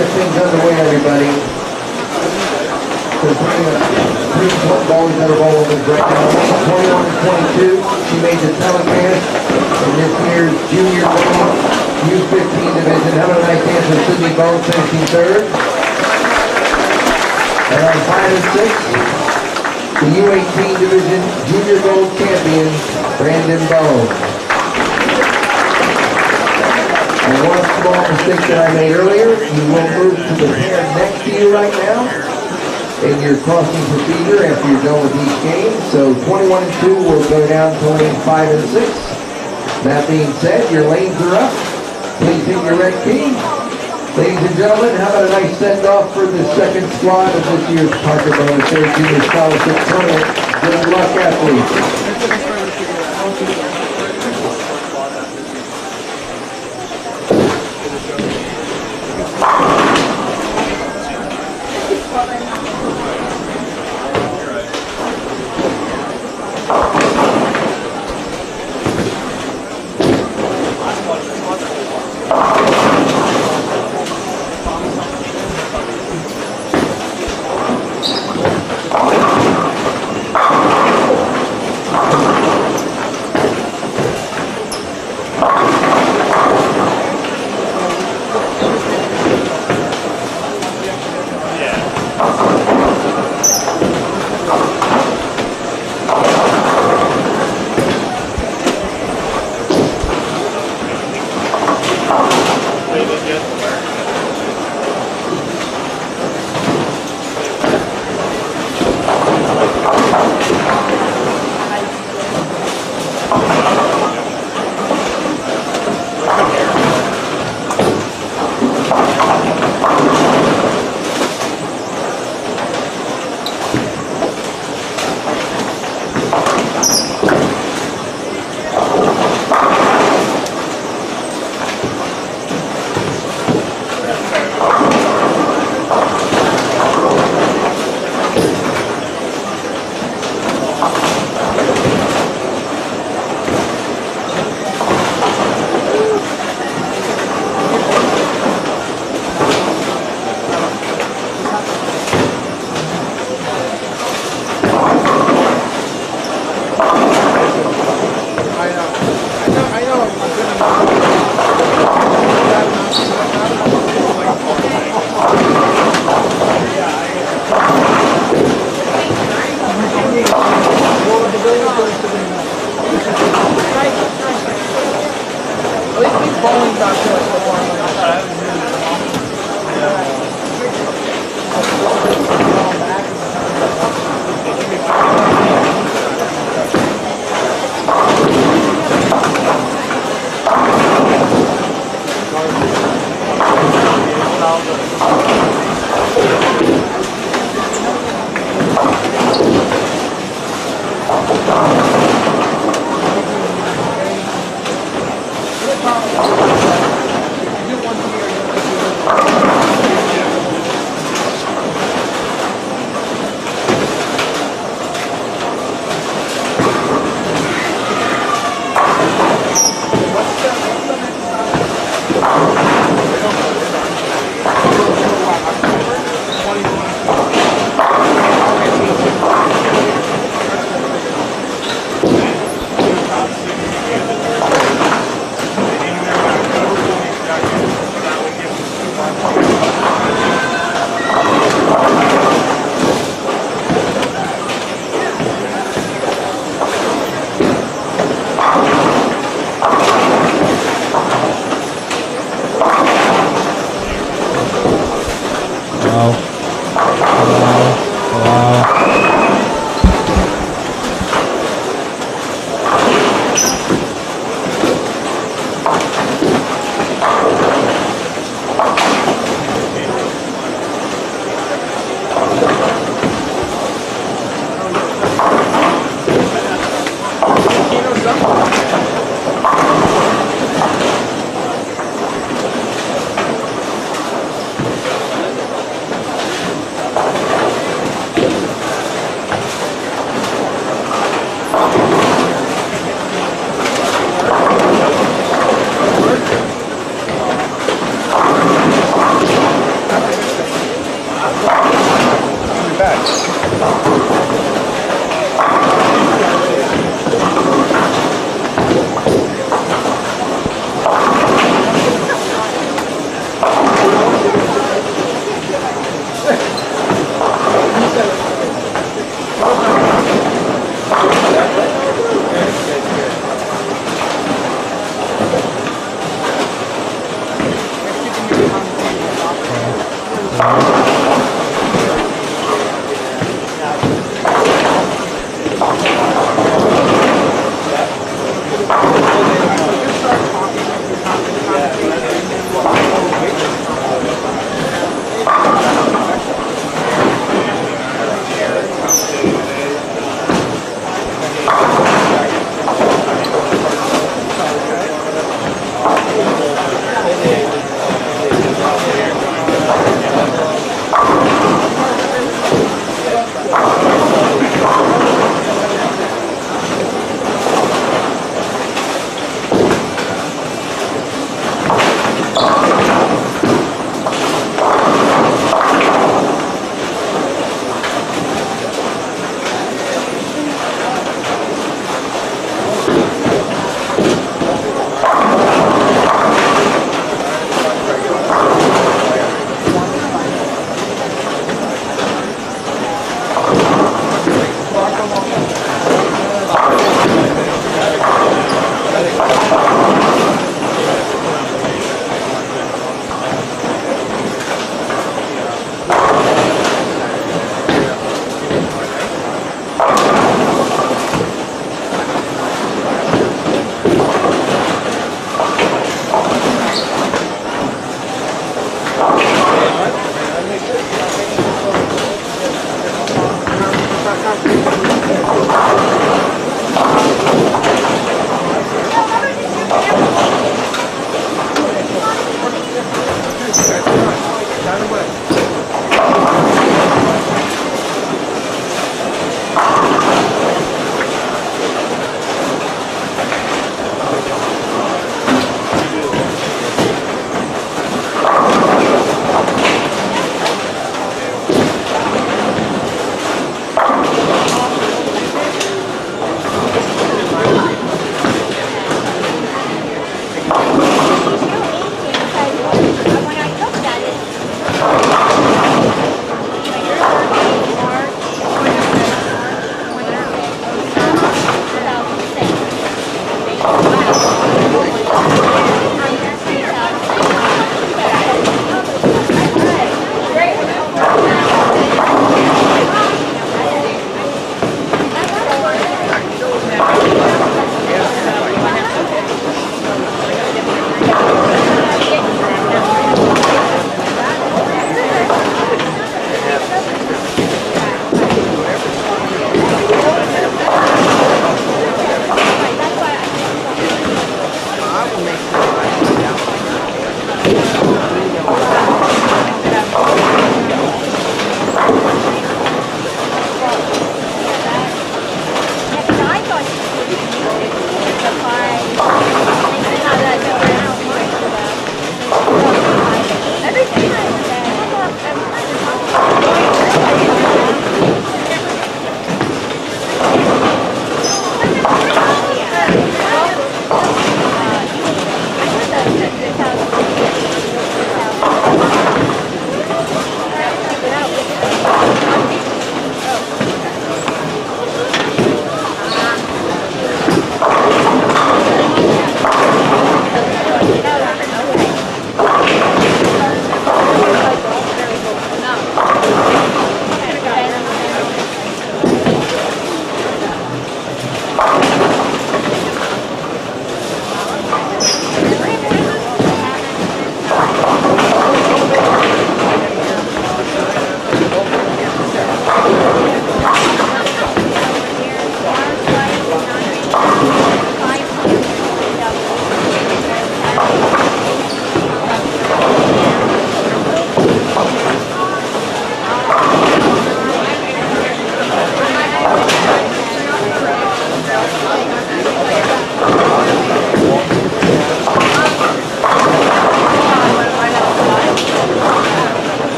get things underway, everybody. We're putting a 3-point ball that are ball women's right now. 21 and 22. She made the telecast in this year's junior U15 division. Have a nice answer, Sydney Bohn finishing third. And on 5 and 6, the U18 division junior gold champion, Brandon Bohn. And one small mistake that I made earlier, you will move to the pair next to you right now in your crossing procedure after you're done with each game. So 21 and 2 will go down to lane 5 and 6. That being said, your lanes are up. Please hit your red key. Ladies and gentlemen, how about a nice send-off for the second squad of this year's Parker Bohn Third Junior Scholarship Tournament. Good luck, athletes.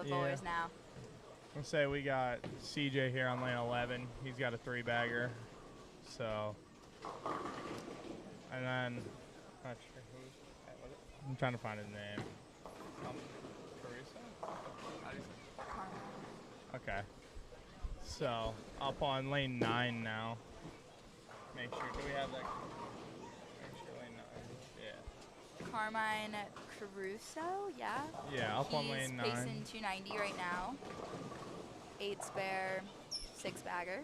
with bowlers now. Let's say we got CJ here on lane 11. He's got a 3-bagger. So, and then, not sure who's, I'm trying to find his name. Okay. So, up on lane 9 now. Make sure, do we have that? Make sure lane 9, yeah. Carmine Caruso, yeah? Yeah, up on lane 9. He's pacing 290 right now. 8 spare, 6-bagger.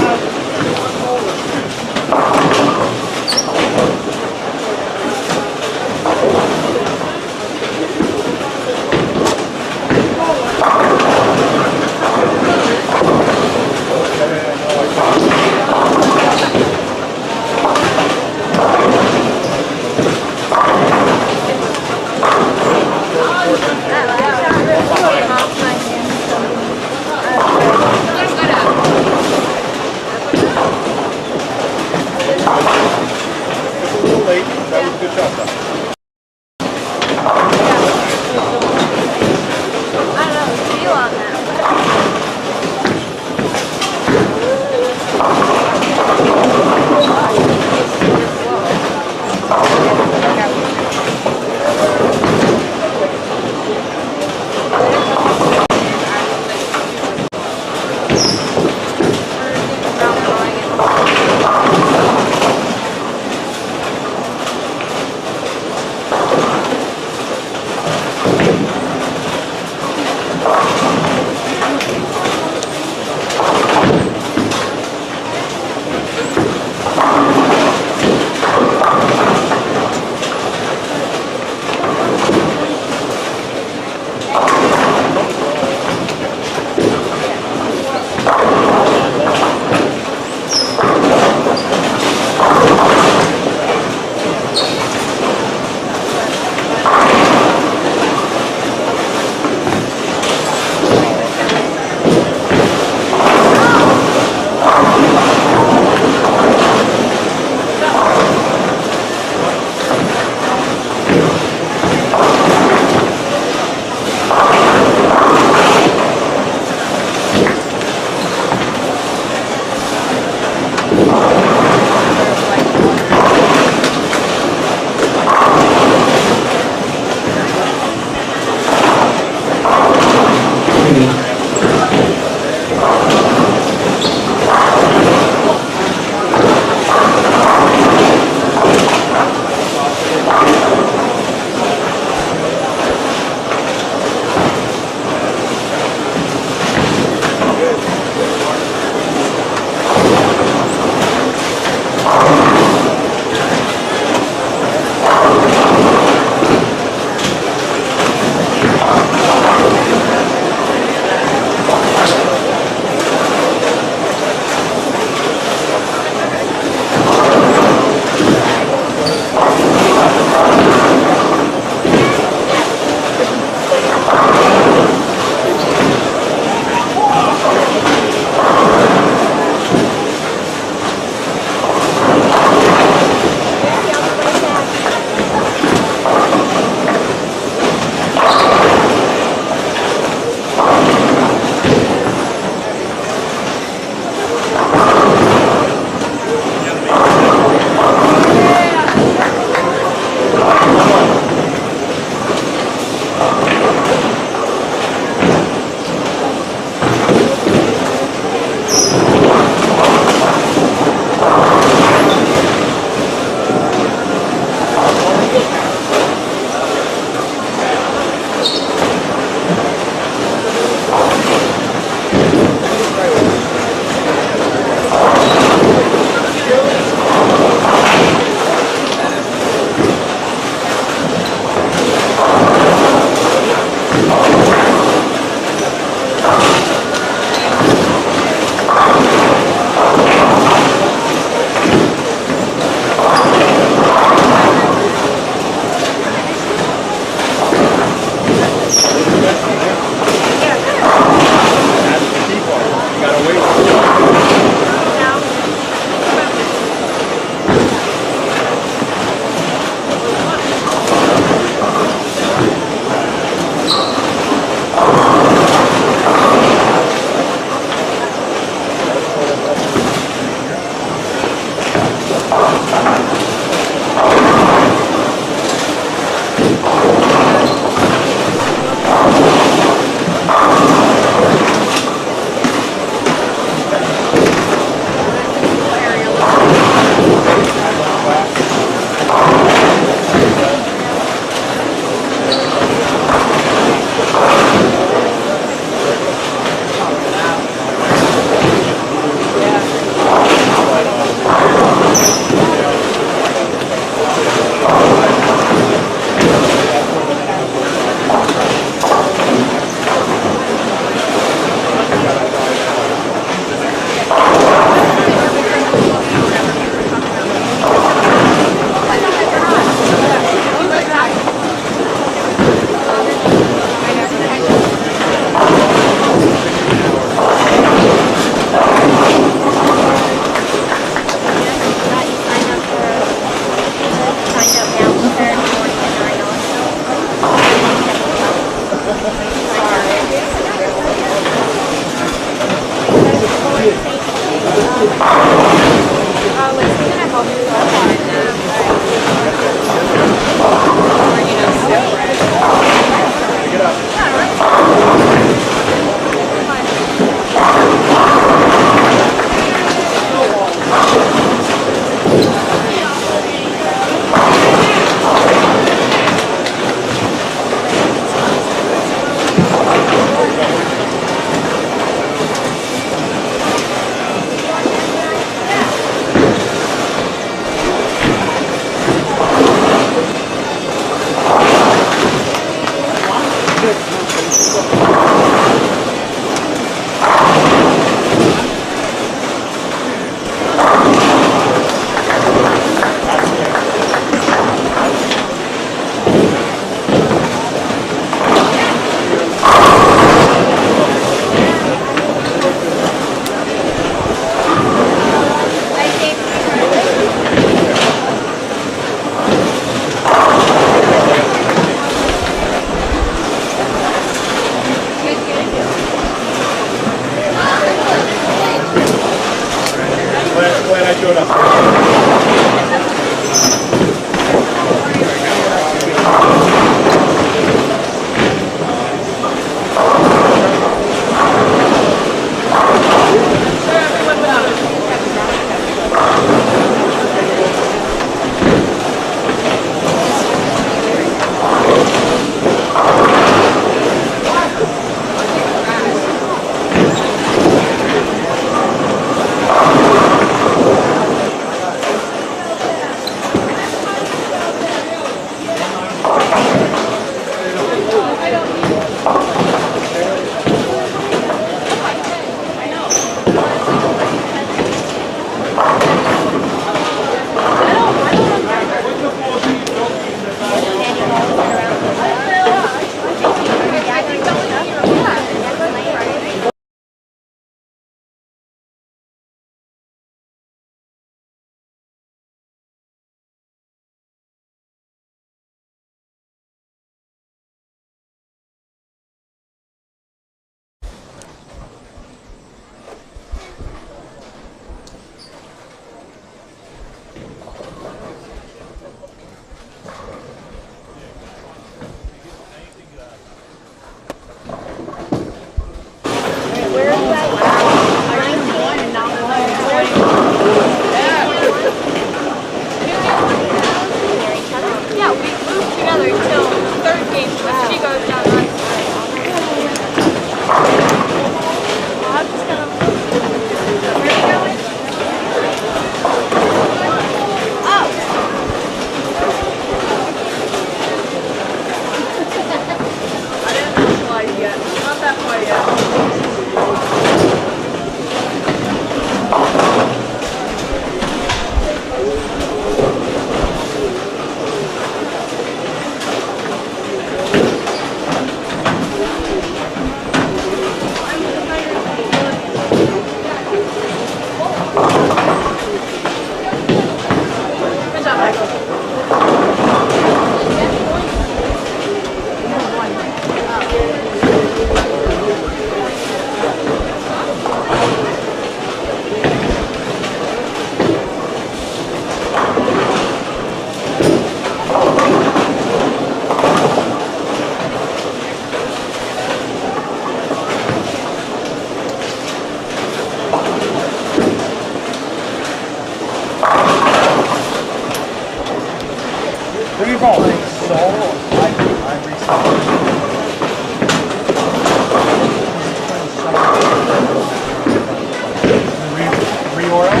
Re-oil?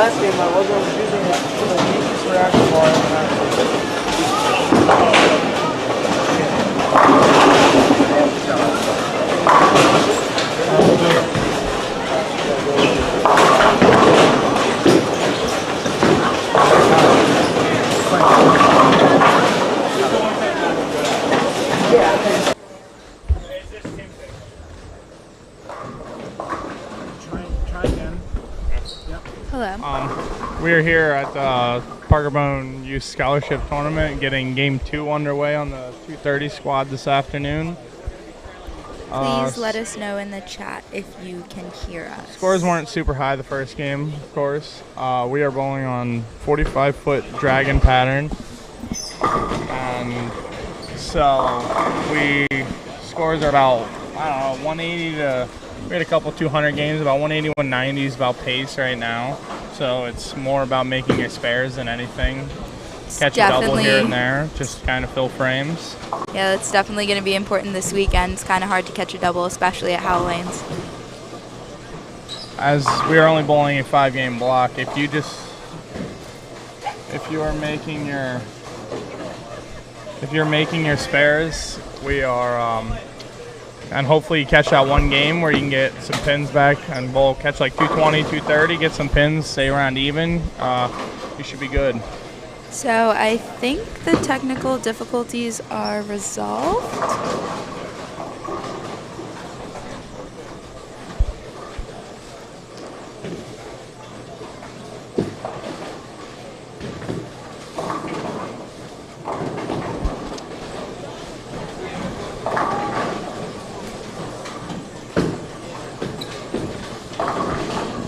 last game I was using it for the weakest reaction bar Try again. Hello. We're here at the Bohn Youth Scholarship Tournament, getting Game 2 underway on the 230 squad this afternoon. Please let us know in the chat if you can hear us. Scores weren't super high the first game, of course. We are bowling on 45-foot dragon pattern. And so scores are about, I don't know, 180 to, we had a couple 200 games, about 180, 190 is about pace right now. So it's more about making your spares than anything. Catch a double here and there, just kind of fill frames. Yeah, that's definitely going to be important this weekend. It's kind of hard to catch a double, especially at Howell Lanes. As we are only bowling a 5-game block, if you're making your spares, we are, and hopefully you catch that one game where you can get some pins back and bowl, catch like 220, 230, get some pins, stay around even, you should be good. So I think the technical difficulties are resolved.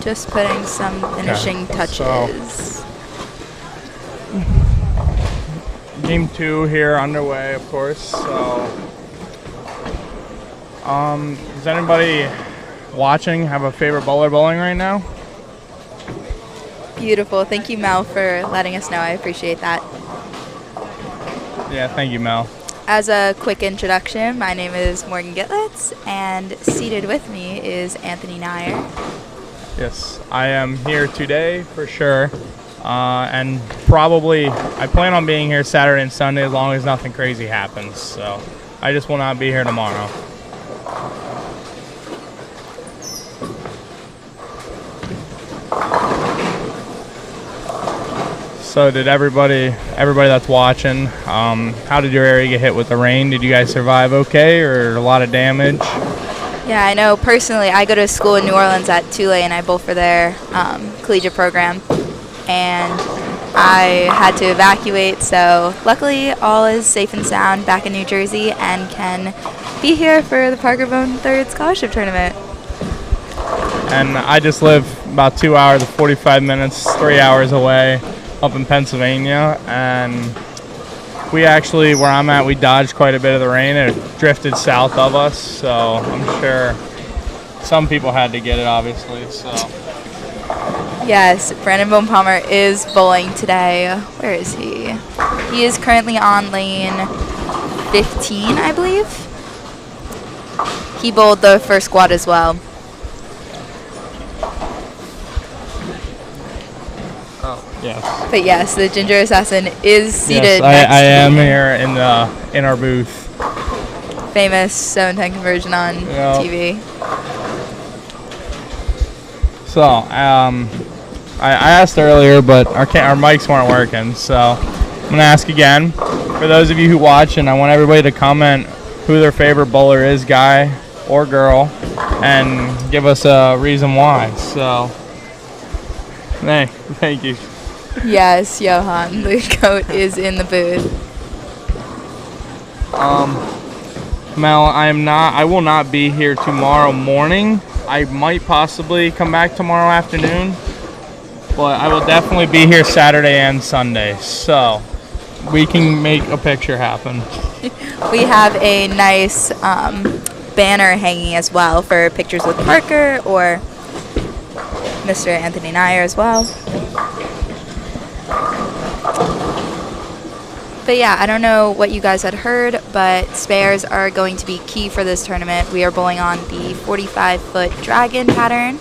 Just putting some finishing touches. Game 2 here underway, of course. So, does anybody watching have a favorite bowler bowling right now? Beautiful. Thank you, Mel, for letting us know. I appreciate that. Yeah, thank you, Mel. As a quick introduction, my name is Morgan Gitlitz, and seated with me is Anthony Nyer. Yes, I am here today for sure. And probably, I plan on being here Saturday and Sunday as long as nothing crazy happens. So I just will not be here tomorrow. So did everybody that's watching, how did your area get hit with the rain? Did you guys survive okay, or a lot of damage? Yeah, I know personally I go to school in New Orleans at Tulane, and I bowl for their collegiate program. And I had to evacuate, so luckily all is safe and sound back in New Jersey and can be here for the Bohn Third Scholarship Tournament. And I just live about 2 hours and 45 minutes, 3 hours away up in Pennsylvania, and we actually, where I'm at, we dodged quite a bit of the rain. It drifted south of us, so I'm sure some people had to get it, obviously. So. Yes, Brandon Bohn Palmer is bowling today. Where is he? He is currently on lane 15, I believe. He bowled the first squad as well. Oh, yes. But yes, the Ginger Assassin is seated yes, next I to am me. here in our booth. Famous 710 conversion on TV. So, I asked earlier, but our mics weren't working, so I'm going to ask again. For those of you who watch, and I want everybody to comment who their favorite bowler is, guy or girl, and give us a reason why. So, thank you. Yes, Johan, the goat is in the booth. Mel, I will not be here tomorrow morning. I might possibly come back tomorrow afternoon, but I will definitely be here Saturday and Sunday, so we can make a picture happen. We have a nice banner hanging as well for pictures with Parker or Mr. Anthony Nyer as well. But yeah, I don't know what you guys had heard, but spares are going to be key for this tournament. We are bowling on the 45-foot dragon pattern.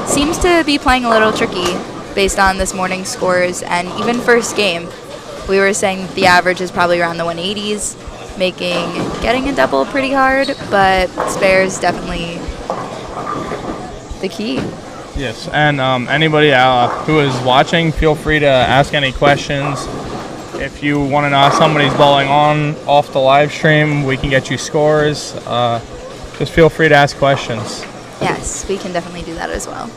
seems to be playing a little tricky based on this morning's scores, and even first game. We were saying the average is probably around the 180s, making getting a double pretty hard, but spares definitely the key. Yes, and anybody who is watching, feel free to ask any questions. If you want to know how somebody's bowling on off the live stream, we can get you scores. Just feel free to ask questions. Yes, we can definitely do that as well.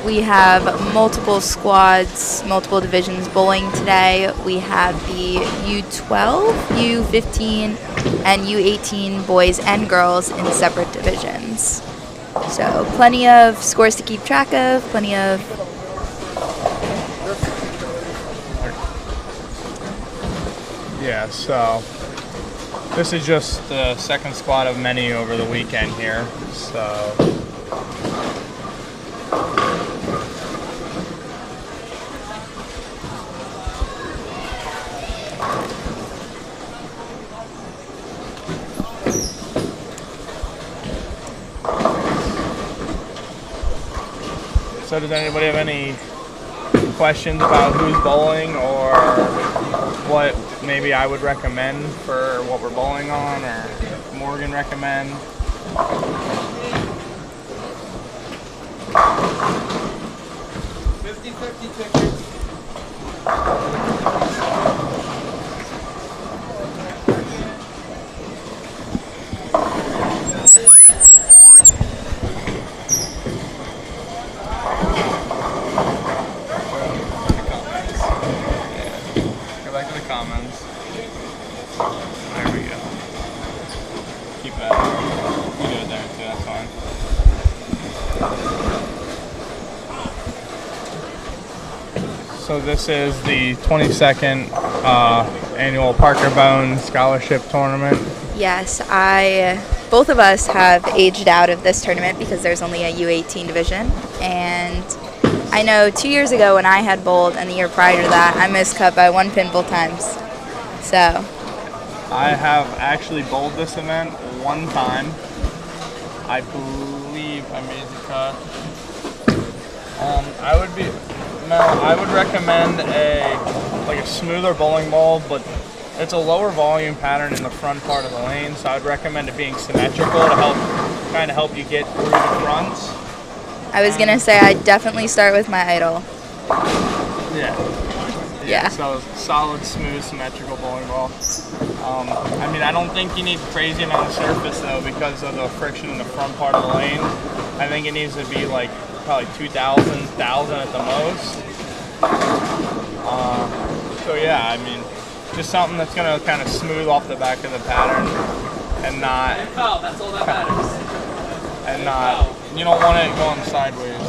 We have multiple squads, multiple divisions bowling today. We have the U12, U15, and U18 boys and girls in separate divisions. So plenty of scores to keep track of, plenty of... Yeah, so this is just the second squad of many over the weekend here. So So does anybody have any questions about who's bowling or what maybe I would recommend for what we're bowling on, or Morgan recommend? $50 tickets. Comments. There we go. Keep that. You do it there too, that's fine. So this is the 22nd annual Parker Bohn Scholarship Tournament. Yes, both of us have aged out of this tournament because there's only a U18 division, and I know 2 years ago when I had bowled and the year prior to that, I missed cut by 1 pin both times. So I have actually bowled this event one time. I believe I made the cut. I would recommend a smoother bowling ball, but it's a lower volume pattern in the front part of the lane, so I'd recommend it being symmetrical to help you get through the fronts. I was gonna say I'd definitely start with my idol. Yeah. So solid, smooth, symmetrical bowling ball. I don't think you need crazy amount of surface though because of the friction in the front part of the lane. I think it needs to be like probably 2,000 at the most. Just something that's gonna kind of smooth off the back of the pattern and not. Oh, that's all that matters. And not. You don't want it going sideways.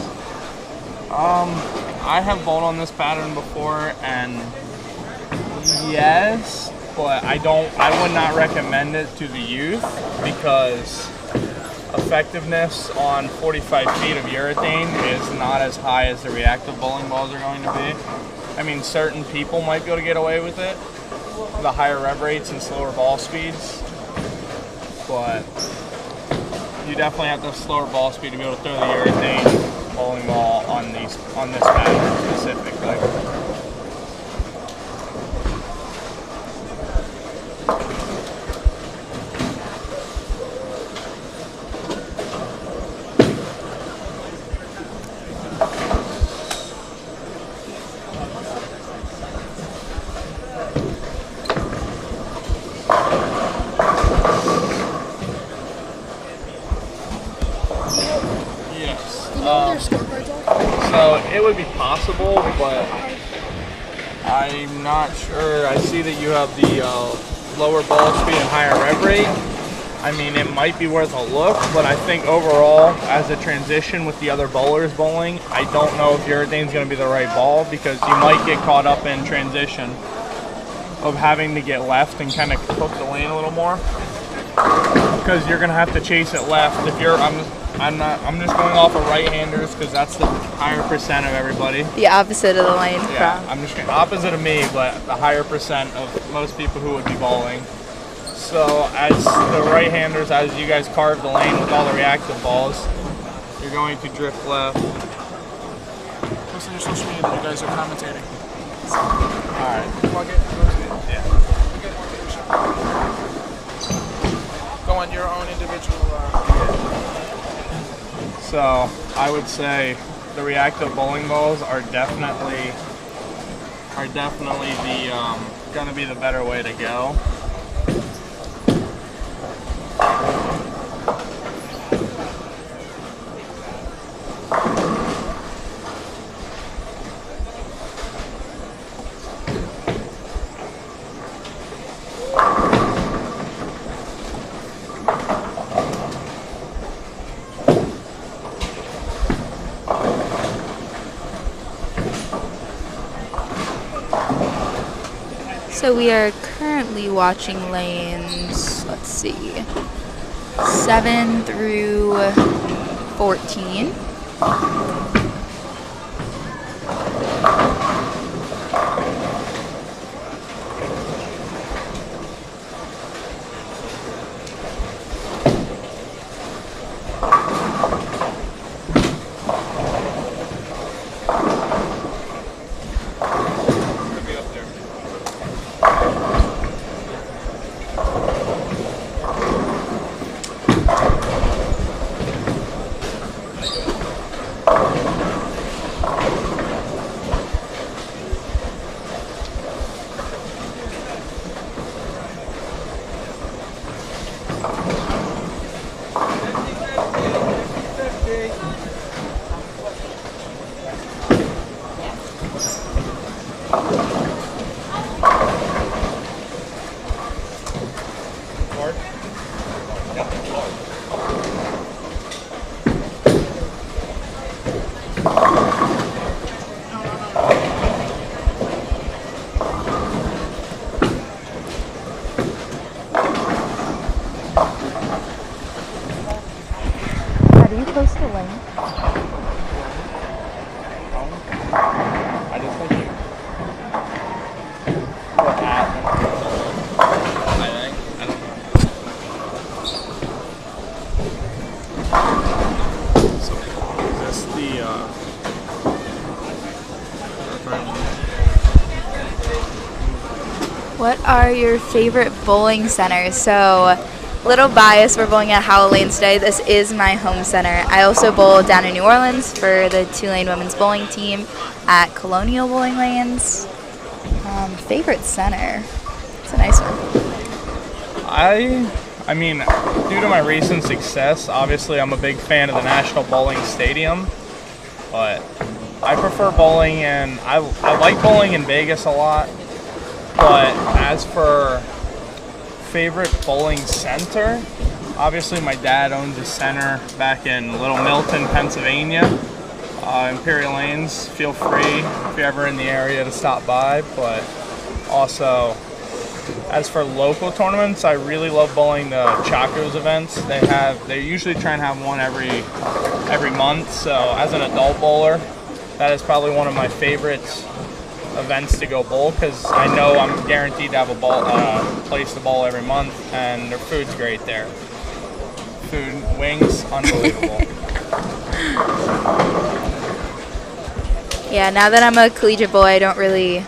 I have bowled on this pattern before, and yes, but I would not recommend it to the youth because effectiveness on 45 feet of urethane is not as high as the reactive bowling balls are going to be. I mean, certain people might be able to get away with it, the higher rev rates and slower ball speeds, but you definitely have to have slower ball speed to be able to throw the urethane bowling ball on this pattern specifically. So it would be possible, but I'm not sure. I see that you have the lower ball speed and higher rev rate. I mean, it might be worth a look, but I think overall, as a transition with the other bowlers bowling, I don't know if urethane's going to be the right ball because you might get caught up in transition of having to get left and kind of hook the lane a little more because you're going to have to chase it left. If you're, I'm just going off of right-handers because that's the higher percent of everybody. The opposite of the lane. Yeah, I'm just going opposite of me, but the higher percent of most people who would be bowling. So as the right-handers, as you guys carve the lane with all the reactive balls, you're going to drift left. Post on your social media that you guys are commentating. Alright. Plug it. Yeah. Go on your own individual. So I would say the reactive bowling balls are definitely the gonna be the better way to go. So we are currently watching lanes, let's see, 7 through 14. How do you post a lane? I just think you put at, I think. I don't know. So is this the What are your favorite bowling centers? So, little bias, we're bowling at Howell Lanes today. This is my home center. I also bowl down in New Orleans for the Tulane women's bowling team at Colonial Bowling Lanes. Favorite center? It's a nice one. I mean, due to my recent success, obviously I'm a big fan of the National Bowling Stadium, but I prefer bowling and I like bowling in Vegas a lot. But as for favorite bowling center, obviously my dad owns a center back in Little Milton, Pennsylvania, Imperial Lanes. Feel free if you're ever in the area to stop by. But also, as for local tournaments, I really love bowling the Chacos events. They usually try and have one every month. So as an adult bowler, that is probably one of my favorites events to go bowl, because I know I'm guaranteed to have a place to bowl every month, and their food's great there. Food, wings, unbelievable. Yeah, now that I'm a collegiate bowler, I don't really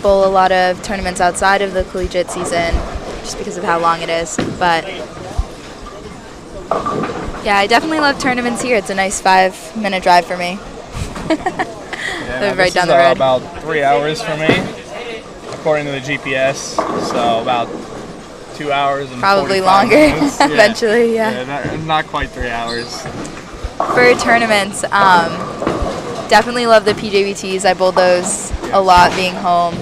bowl a lot of tournaments outside of the collegiate season just because of how long it is. But yeah, I definitely love tournaments here. It's a nice 5-minute drive for me. Yeah, right down the road. About 3 hours for me, according to the GPS. So about 2 hours and Probably 45 longer minutes. Yeah. eventually, yeah. Not quite 3 hours. For tournaments, definitely love the PJBTs. I bowl those a lot being home.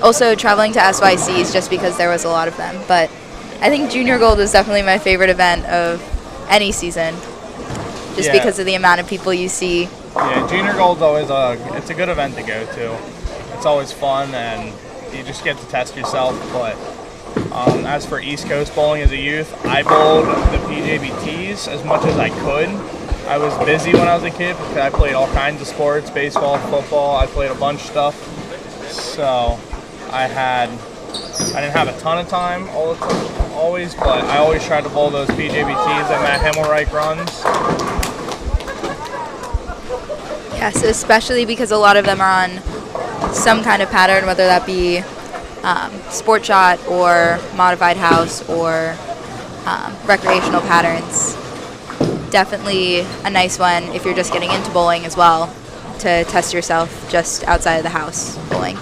Also traveling to SYCs just because there was a lot of them. But I think Junior Gold was definitely my favorite event of any season, just because of the amount of people you see. Yeah, Junior Gold's always it's a good event to go to. It's always fun and you just get to test yourself. But as for East Coast bowling as a youth, I bowled the PJBTs as much as I could. I was busy when I was a kid because I played all kinds of sports, baseball, football. I played a bunch of stuff. So I had I didn't have a ton of time always, but I always tried to bowl those PJBTs that Matt Himmelreich runs. Yes, especially because a lot of them are on some kind of pattern, whether that be sport shot or modified house or recreational patterns. Definitely a nice one if you're just getting into bowling as well, to test yourself just outside of the house bowling.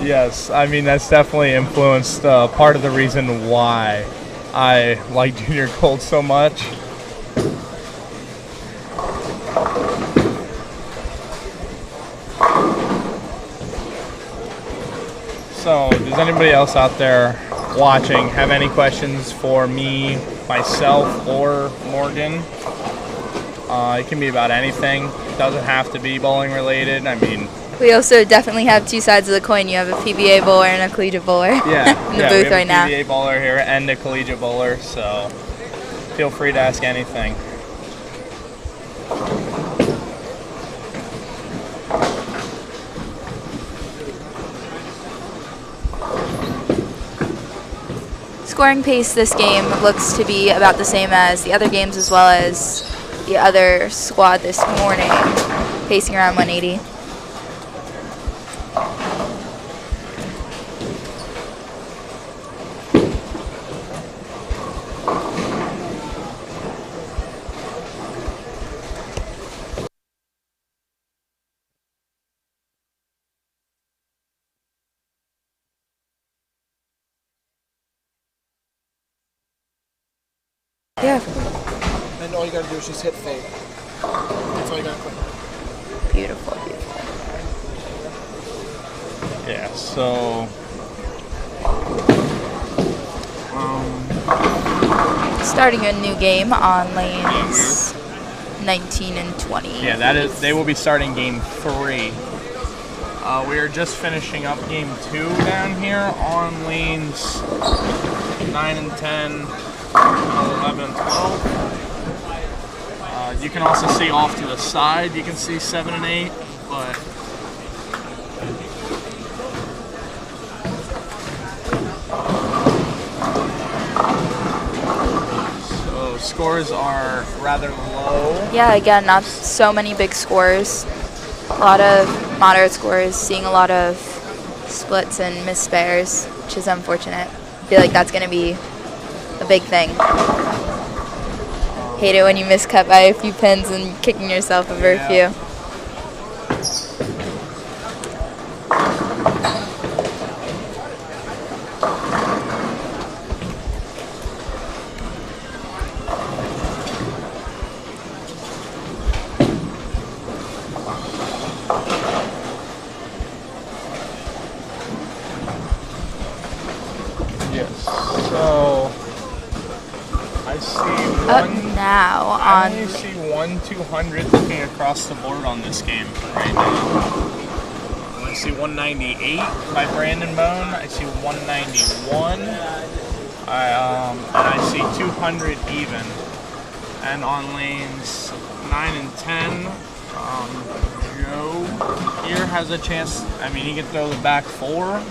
Yes, I mean, that's definitely influenced part of the reason why I like junior gold so much. So, does anybody else out there watching have any questions for me, myself, or Morgan? It can be about anything. It doesn't have to be bowling related. I mean, We also definitely have two sides of the coin. You have a PBA bowler and a collegiate bowler yeah, in the yeah, booth we have right now. a PBA bowler here and a collegiate bowler, so feel free to ask anything. Scoring pace this game looks to be about the same as the other games, as well as the other squad this morning, pacing around 180. Yeah, Then all you gotta do is just hit fade. That's all you gotta click. beautiful, beautiful. Yeah, so Starting a new game on lanes 19 and 20. yeah, that is. They will be starting game 3. We are just finishing up game 2 down here on lanes 9 and 10, 11 and 12. You can also see off to the side. You can see 7 and 8, but so scores are rather low. Yeah, again, not so many big scores. A lot of moderate scores, seeing a lot of splits and missed spares, which is unfortunate. I feel like that's going to be a big thing. Hate it when you miscut by a few pins and kicking yourself over a few. Yes. So I see Up one. now I on only see 1 200 looking across the board on this game right now. I see 198 by Brandon Bohn. I see 191. And I see 200 even. And on lanes 9 and 10, Joe here has a chance. I mean, he can throw the back 4,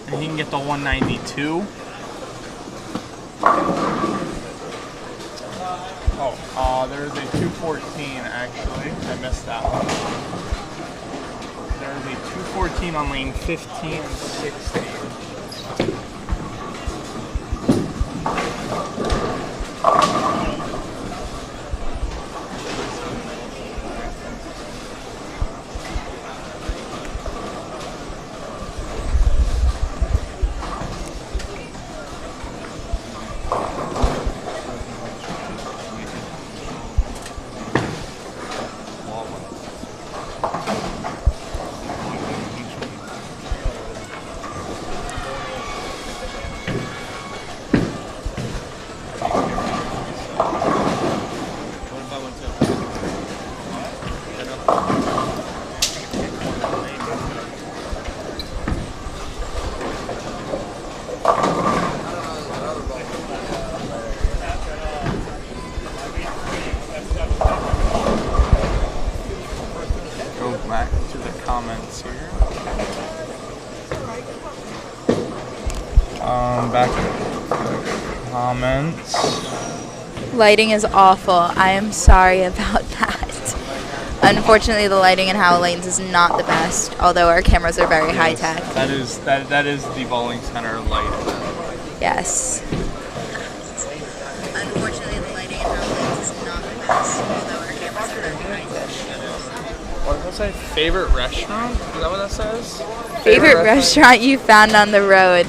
and he can get the 192. There's a 214 actually. I missed that one. There's a 214 on lane 15 and 16. comments here. Back to the comments. Lighting is awful. I am sorry about that. Unfortunately, the lighting in Howell Lanes is not the best, although our cameras are very high tech. That is the bowling center light. Yes. Unfortunately, the lighting in Howell Lanes is not the best, although our cameras are very high tech. What does that say? Favorite restaurant? Is that what that says? Favorite restaurant you found on the road?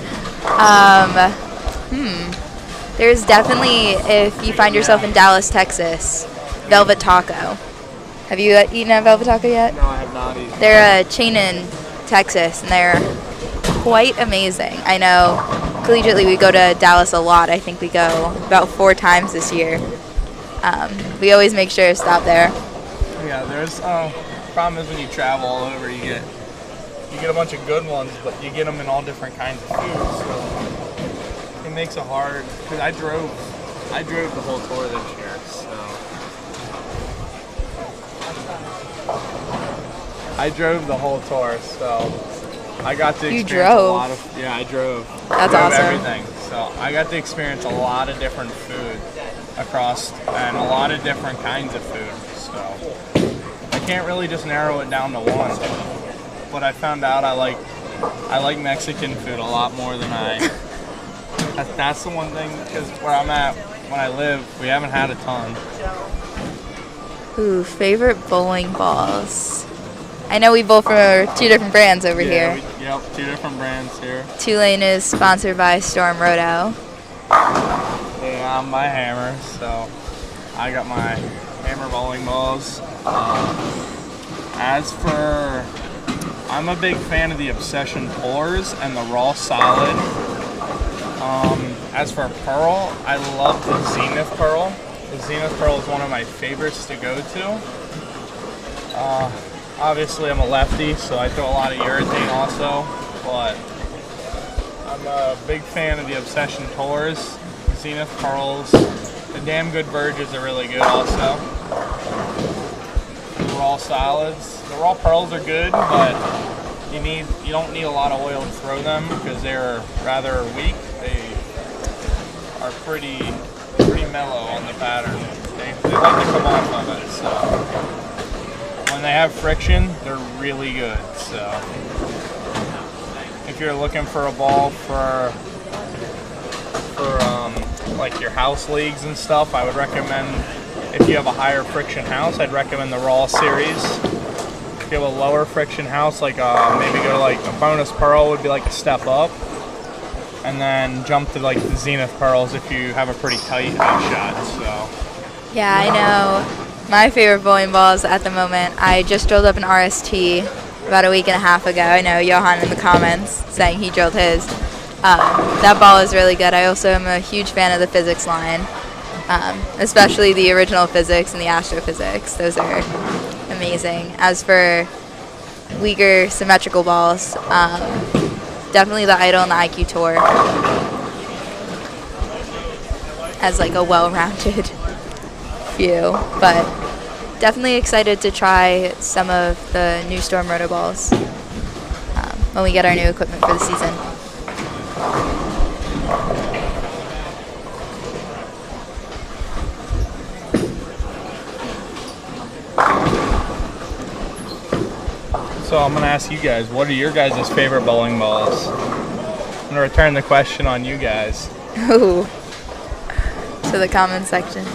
There's definitely, if you find yourself in Dallas, Texas, Velvet Taco. Have you eaten at Velvet Taco yet? No, I have not eaten. They're a chain in Texas, and they're quite amazing. I know collegiately we go to Dallas a lot. I think we go about 4 times this year. We always make sure to stop there. Yeah, there's problem is when you travel all over, you get a bunch of good ones, but you get them in all different kinds of food. So it makes it hard. Cause I drove the whole tour this year, so I drove the whole tour, so I got to experience a lot of. Yeah, I drove. That's drove awesome. Everything. So I got to experience a lot of different food across and a lot of different kinds of food. So I can't really just narrow it down to one. But I found out I like Mexican food a lot more than that's the one thing, because where I'm at, when I live, we haven't had a ton. Ooh, favorite bowling balls. I know we bowl for 2 different brands over here. Yep, 2 different brands here. Tulane is sponsored by Storm Roto. Yeah, I'm by Hammer, so I got my Hammer bowling balls. As for, I'm a big fan of the Obsession Pours and the Raw Solid. As for Pearl, I love the Zenith Pearl. The Zenith Pearl is one of my favorites to go to. Obviously, I'm a lefty, so I throw a lot of urethane also, but I'm a big fan of the Obsession Tours, Zenith Pearls. The Damn Good Verges are really good also. The Raw Solids. The Raw Pearls are good, but you don't need a lot of oil to throw them because they're rather weak. They are pretty mellow on the pattern. They like to come off of it, so when they have friction, they're really good. So if you're looking for a ball for like your house leagues and stuff, I would recommend, if you have a higher friction house, I'd recommend the Raw series. If you have a lower friction house, like maybe go to like a Bonus Pearl would be like a step up, and then jump to like the Zenith Pearls if you have a pretty tight house shot. So Yeah, I know. My favorite bowling balls at the moment, I just drilled up an RST about a week and a half ago. I know Johan in the comments saying he drilled his. That ball is really good. I also am a huge fan of the physics line, especially the original physics and the astrophysics. Those are amazing. As for weaker symmetrical balls, definitely the Idol and the IQ Tour as like a well-rounded few, but definitely excited to try some of the new Storm Roto balls when we get our new equipment for the season. So I'm going to ask you guys, what are your guys' favorite bowling balls? I'm going to return the question on you guys. Ooh. To the comment section.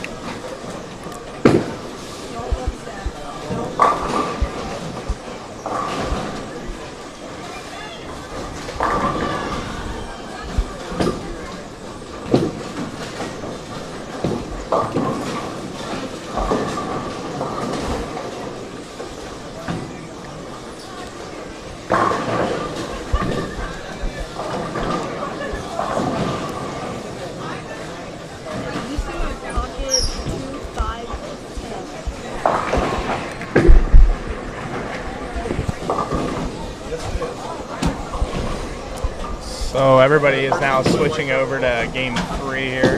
So everybody is now switching over to game 3 here.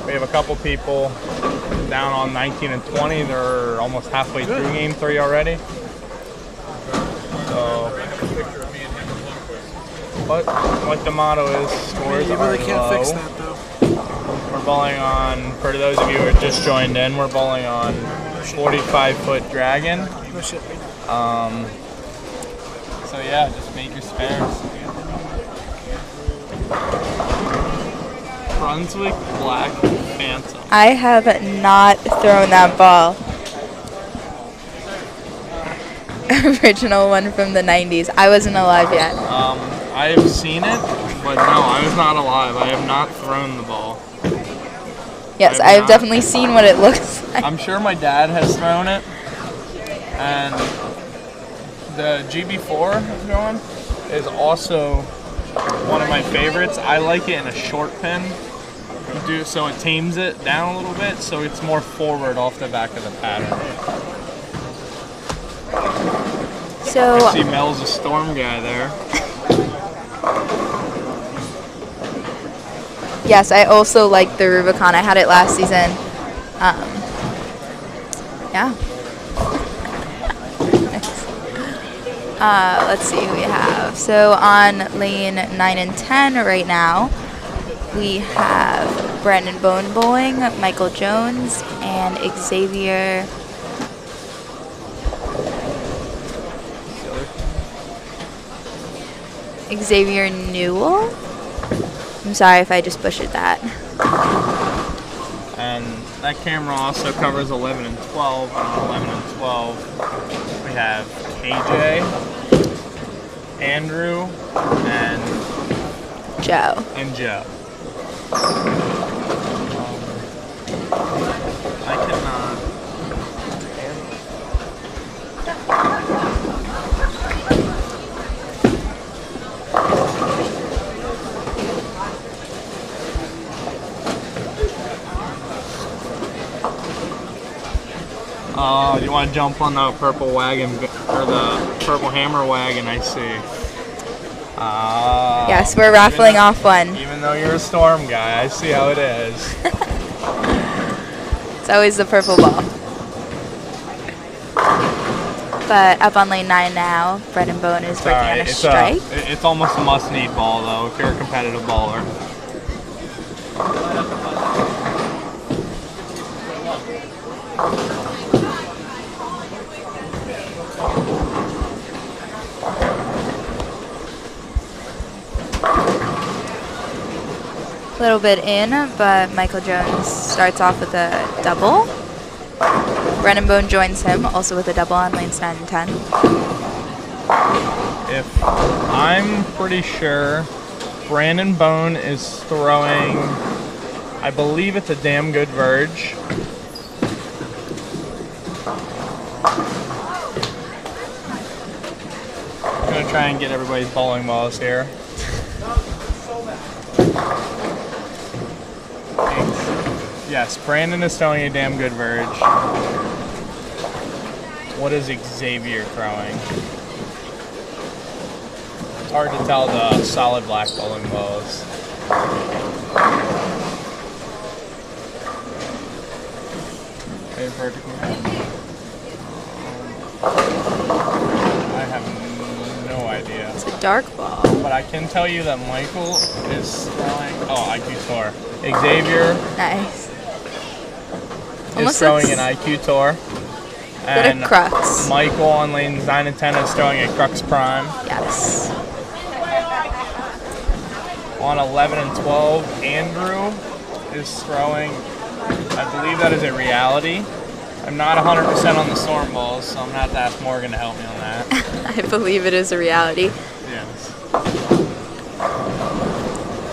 We have a couple people down on 19 and 20. They're almost halfway through game 3 already. So, but like the motto is, scores You are really can't low. fix that though. We're bowling on, for those of you who just joined in, we're bowling on 45-foot dragon. No shit. So yeah, just make your spares. Brunswick Black Phantom. I have not thrown that ball. Original one from the 90s. I wasn't alive yet. I have seen it, but no, I was not alive. I have not thrown the ball. Yes, I have I have not. definitely seen what it looks like. I'm sure my dad has thrown it, and the GB4 going is also one of my favorites. I like it in a short pin, so it tames it down a little bit, so it's more forward off the back of the pattern. So I see Mel's a storm guy there. yes, I also like the Rubicon. I had it last season. Yeah. Let's see who we have. So on lane 9 and 10 right now, we have Brandon Bohn bowling, Michael Jones, and Xavier Newell. I'm sorry if I just butchered that. And that camera also covers 11 and 12. And on 11 and 12, we have KJ, Andrew, and Joe. Joe. I cannot. Oh, you want to jump on the purple wagon, or the purple hammer wagon, I see. Yes, we're raffling off one. Even though you're a storm guy, I see how it is. It's always the purple ball. But up on lane 9 now, Brendan Bohn is working on a strike. It's almost a must-need ball, though, if you're a competitive bowler. A little bit in, but Michael Jones starts off with a double. Brendan Bohn joins him, also with a double on lanes 9 and 10. If I'm pretty sure Brandon Bohn is throwing, I believe it's a damn good verge. I'm going to try and get everybody's bowling balls here. Yes, Brandon is throwing a damn good verge. What is Xavier throwing? It's hard to tell the solid black bowling balls. I have no idea. It's a dark ball. But I can tell you that Michael is throwing. Oh, IQ Tour. Xavier Nice. is Almost throwing looks an IQ Tour. Bit And of crux. Michael on lanes 9 and 10 is throwing a Crux Prime. Yes. On 11 and 12, Andrew is throwing, I believe that is a Reality. I'm not 100% on the storm balls, so I'm going to have to ask Morgan to help me on that. I believe it is a reality. Yes.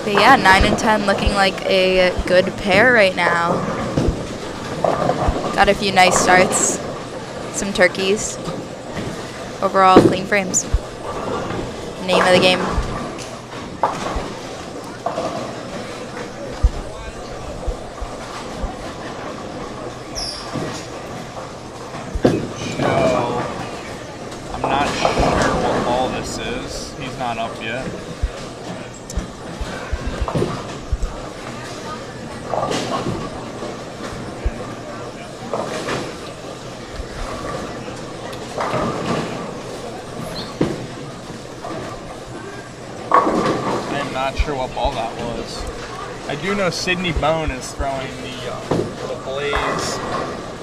But yeah, 9 and 10 looking like a good pair right now. Got a few nice starts. Some turkeys. Overall, clean frames. Name of the game. Joe, I'm not sure what ball this is. He's not up yet. not sure what ball that was. I do know Sydney Bohn is throwing the Blaze.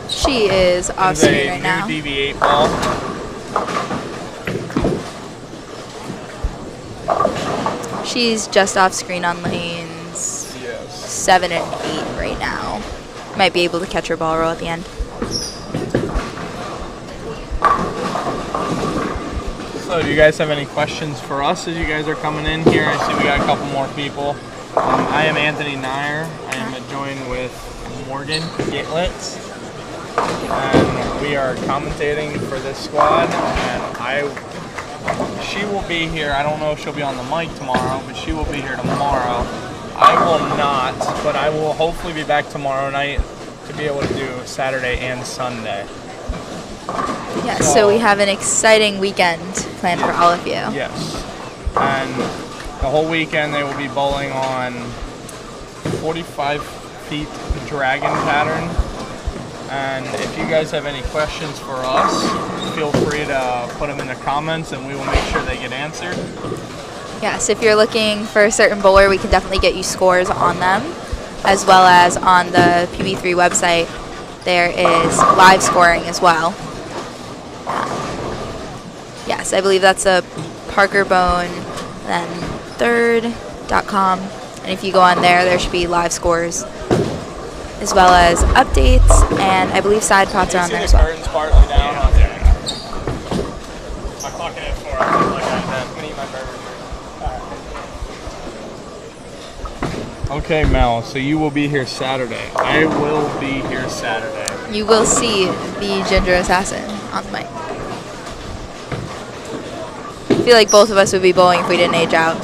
She is off screen right now. New DV8 ball. She's just off screen on lanes 7 and 8 right now. Might be able to catch her ball roll at the end. So, do you guys have any questions for us as you guys are coming in here? I see we got a couple more people. I am Anthony Nyer. I am joined with Morgan Gitlitz. And we are commentating for this squad. And she will be here. I don't know if she'll be on the mic tomorrow, but she will be here tomorrow. I will not, but I will hopefully be back tomorrow night to be able to do Saturday and Sunday. Yeah, so we have an exciting weekend planned for all of you. Yes. And the whole weekend they will be bowling on 45 feet dragon pattern. And if you guys have any questions for us, feel free to put them in the comments and we will make sure they get answered. Yes, if you're looking for a certain bowler, we can definitely get you scores on them, as well as on the PB3 website. There is live scoring as well. Yes, I believe that's a Parker Bohn, then third.com. And if you go on there, there should be live scores, as well as updates, and I believe side pots are on there as well. Curtains partly down. My fucking is for I'm gonna eat my burger. Okay, Mel, so you will be here Saturday. I will be here Saturday. You will see the Ginger Assassin on the mic. I feel like both of us would be bowling if we didn't age out.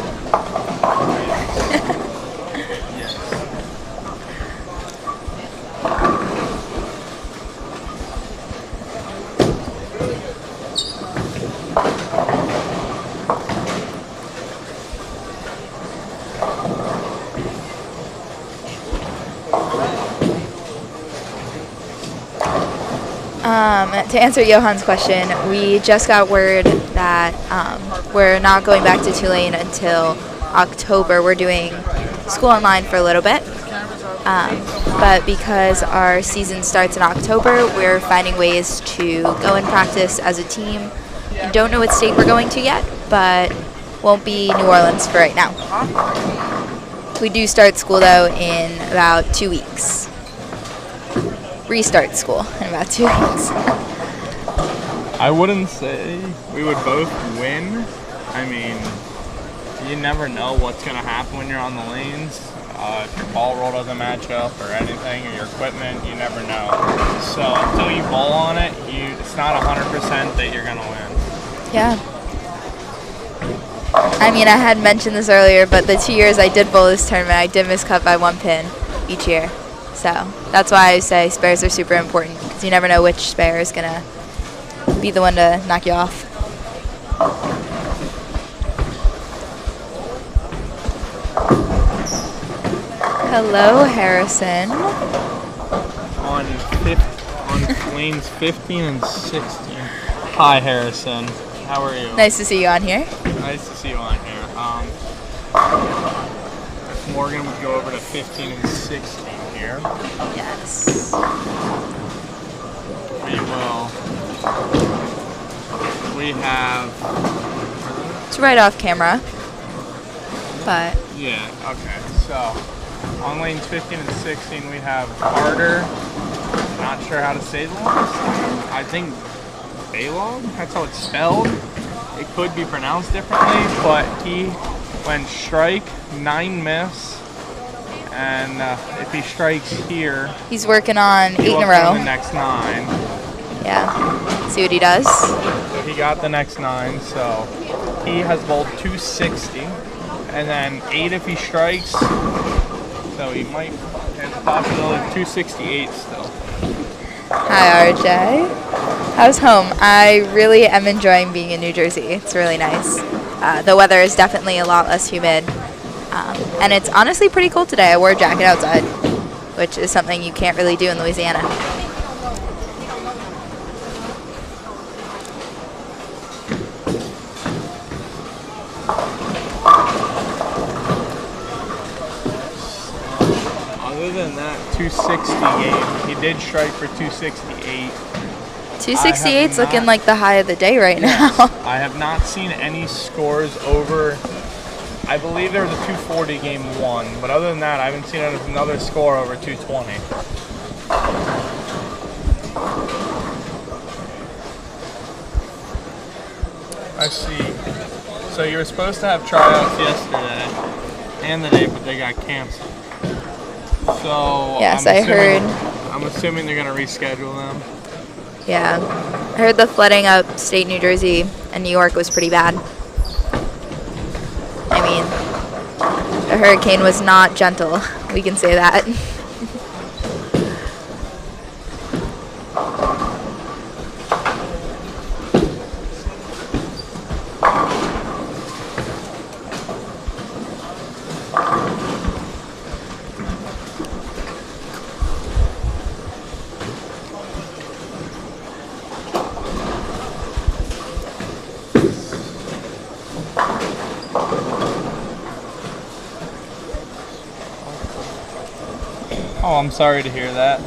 To answer Johan's question, we just got word that we're not going back to Tulane until October. We're doing school online for a little bit, but because our season starts in October, we're finding ways to go and practice as a team. We don't know what state we're going to yet, but won't be New Orleans for right now. We do start school, though, in about 2 weeks. Restart school in about 2 weeks. I wouldn't say we would both win. I mean, you never know what's going to happen when you're on the lanes. If your ball roll doesn't match up or anything, or your equipment, you never know. So until you bowl on it, it's not 100% that you're going to win. Yeah. I mean, I had mentioned this earlier, but the 2 years I did bowl this tournament, I did miscut by 1 pin each year. So that's why I say spares are super important, because you never know which spare is going to be the one to knock you off. Hello, Harrison. On lanes 15 and 16. Hi, Harrison. How are you? Nice to see you on here. Nice to see you on here. If Morgan would go over to 15 and 16 here. Yes. We will. We have. It's right off camera, but Yeah, okay. So, on lanes 15 and 16, we have Carter. Not sure how to say the last name. I think Baylog? That's how it's spelled. It could be pronounced differently, but he went strike, 9 miss, and if he strikes here, he's working on 8 in a on row. the next 9. Yeah. See what he does. So he got the next 9, so he has bowled 260, and then 8 if he strikes, so he might have a possibility of 268 still. Hi, RJ. How's home? I really am enjoying being in New Jersey. It's really nice. The weather is definitely a lot less humid, and it's honestly pretty cold today. I wore a jacket outside, which is something you can't really do in Louisiana. than that, 260 game. He did strike for 268. 268's looking like the high of the day right now. I have not seen any scores over. I believe there was a 240 game 1, but other than that, I haven't seen another score over 220. I see. So you were supposed to have tryouts yesterday and the day, but they got canceled. So yes, I heard. I'm assuming they're going to reschedule them. Yeah, I heard the flooding upstate New Jersey and New York was pretty bad. I mean, the hurricane was not gentle. We can say that. Oh, I'm sorry to hear that.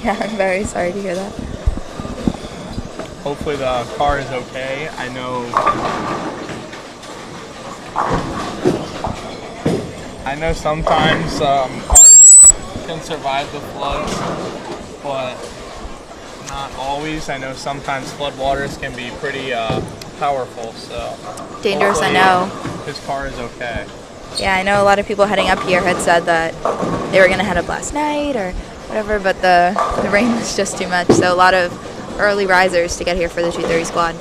Yeah, I'm very sorry to hear that. Hopefully the car is okay. I know sometimes cars can survive the floods, but not always. I know sometimes floodwaters can be pretty powerful, so Dangerous, I hopefully know. his car is okay. Yeah, I know a lot of people heading up here had said that they were going to head up last night or whatever, but the rain was just too much. So a lot of early risers to get here for the 2:30 squad.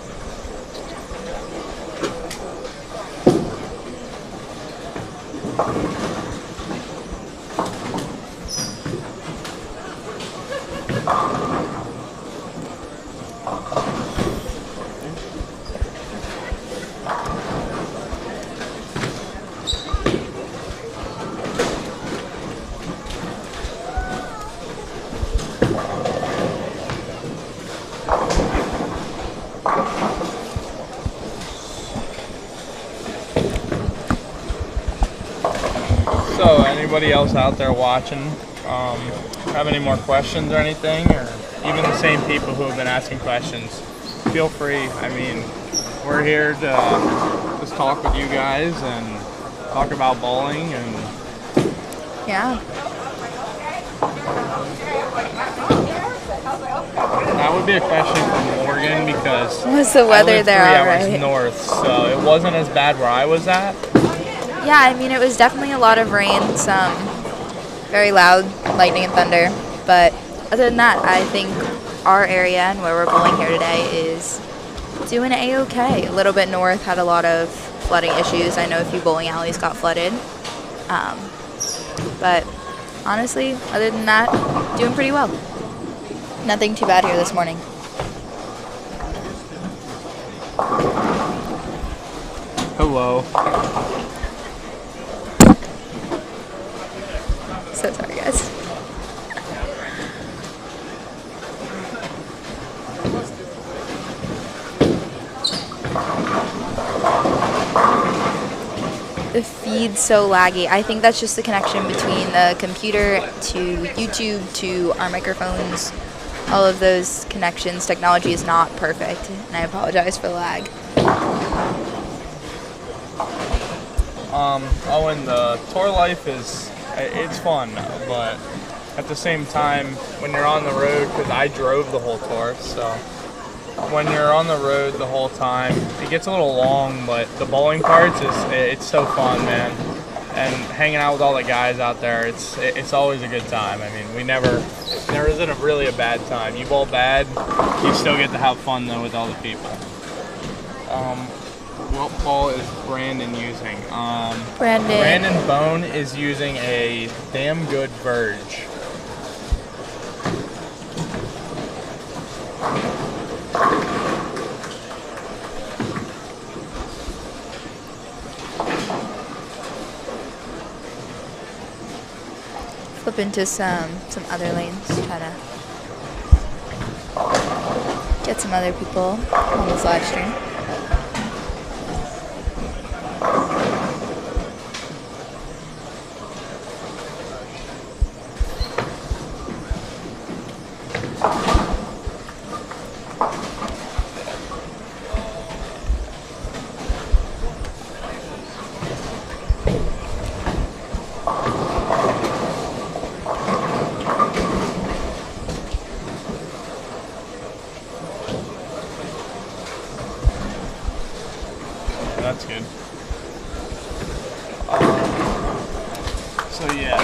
So, anybody else out there watching have any more questions or anything, or even the same people who have been asking questions, feel free. I mean, we're here to just talk with you guys and talk about bowling and Yeah. that would be a question for Morgan because Was the weather I live there 3 all hours right? north, so it wasn't as bad where I was at. Yeah, I mean, it was definitely a lot of rain, some very loud lightning and thunder. But other than that, I think our area and where we're bowling here today is doing A-okay. A little bit north had a lot of flooding issues. I know a few bowling alleys got flooded. But honestly, other than that, doing pretty well. Nothing too bad here this morning. Hello. So sorry, guys. The feed's so laggy. I think that's just the connection between the computer to YouTube to our microphones. All of those connections. Technology is not perfect, and I apologize for the lag. Oh, and the tour life it's fun, but at the same time, when you're on the road, because I drove the whole tour, so when you're on the road the whole time, it gets a little long, but the bowling parts it's so fun, man. And hanging out with all the guys out there, it's always a good time. I mean, there isn't really a bad time. You bowl bad, you still get to have fun though with all the people. What ball is Brandon using? Brandon Bohn is using a damn good Verge. Flip into some other lanes, try to get some other people on this live stream. that's good. So yes,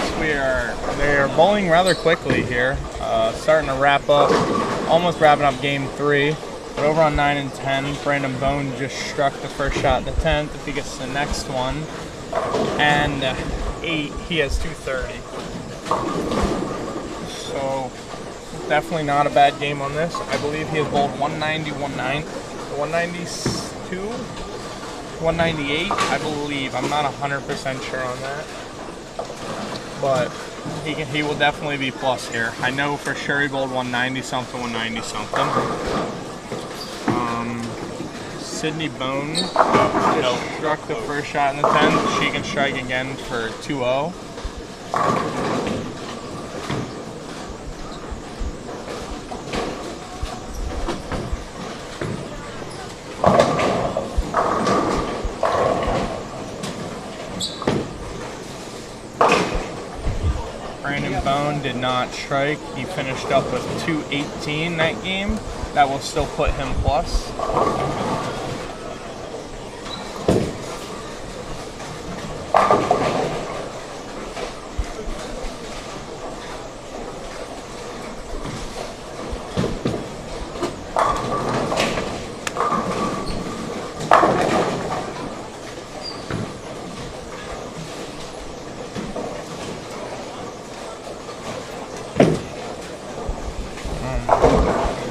they're bowling rather quickly here. Starting to wrap up, almost wrapping up game 3. But over on 9 and 10, Brandon Bohn just struck the first shot in the 10th. If he gets the next one, and 8, he has 230. So definitely not a bad game on this. I believe he has bowled 190, 192, 198, I believe. I'm not 100% sure on that. But he will definitely be plus here. I know for sure he bowled 190 something, 190 something. Sydney Bohn just struck the first shot in the 10th. She can strike again for 2-0. Brandon Bohn did not strike. He finished up with 218 that game. That will still put him plus.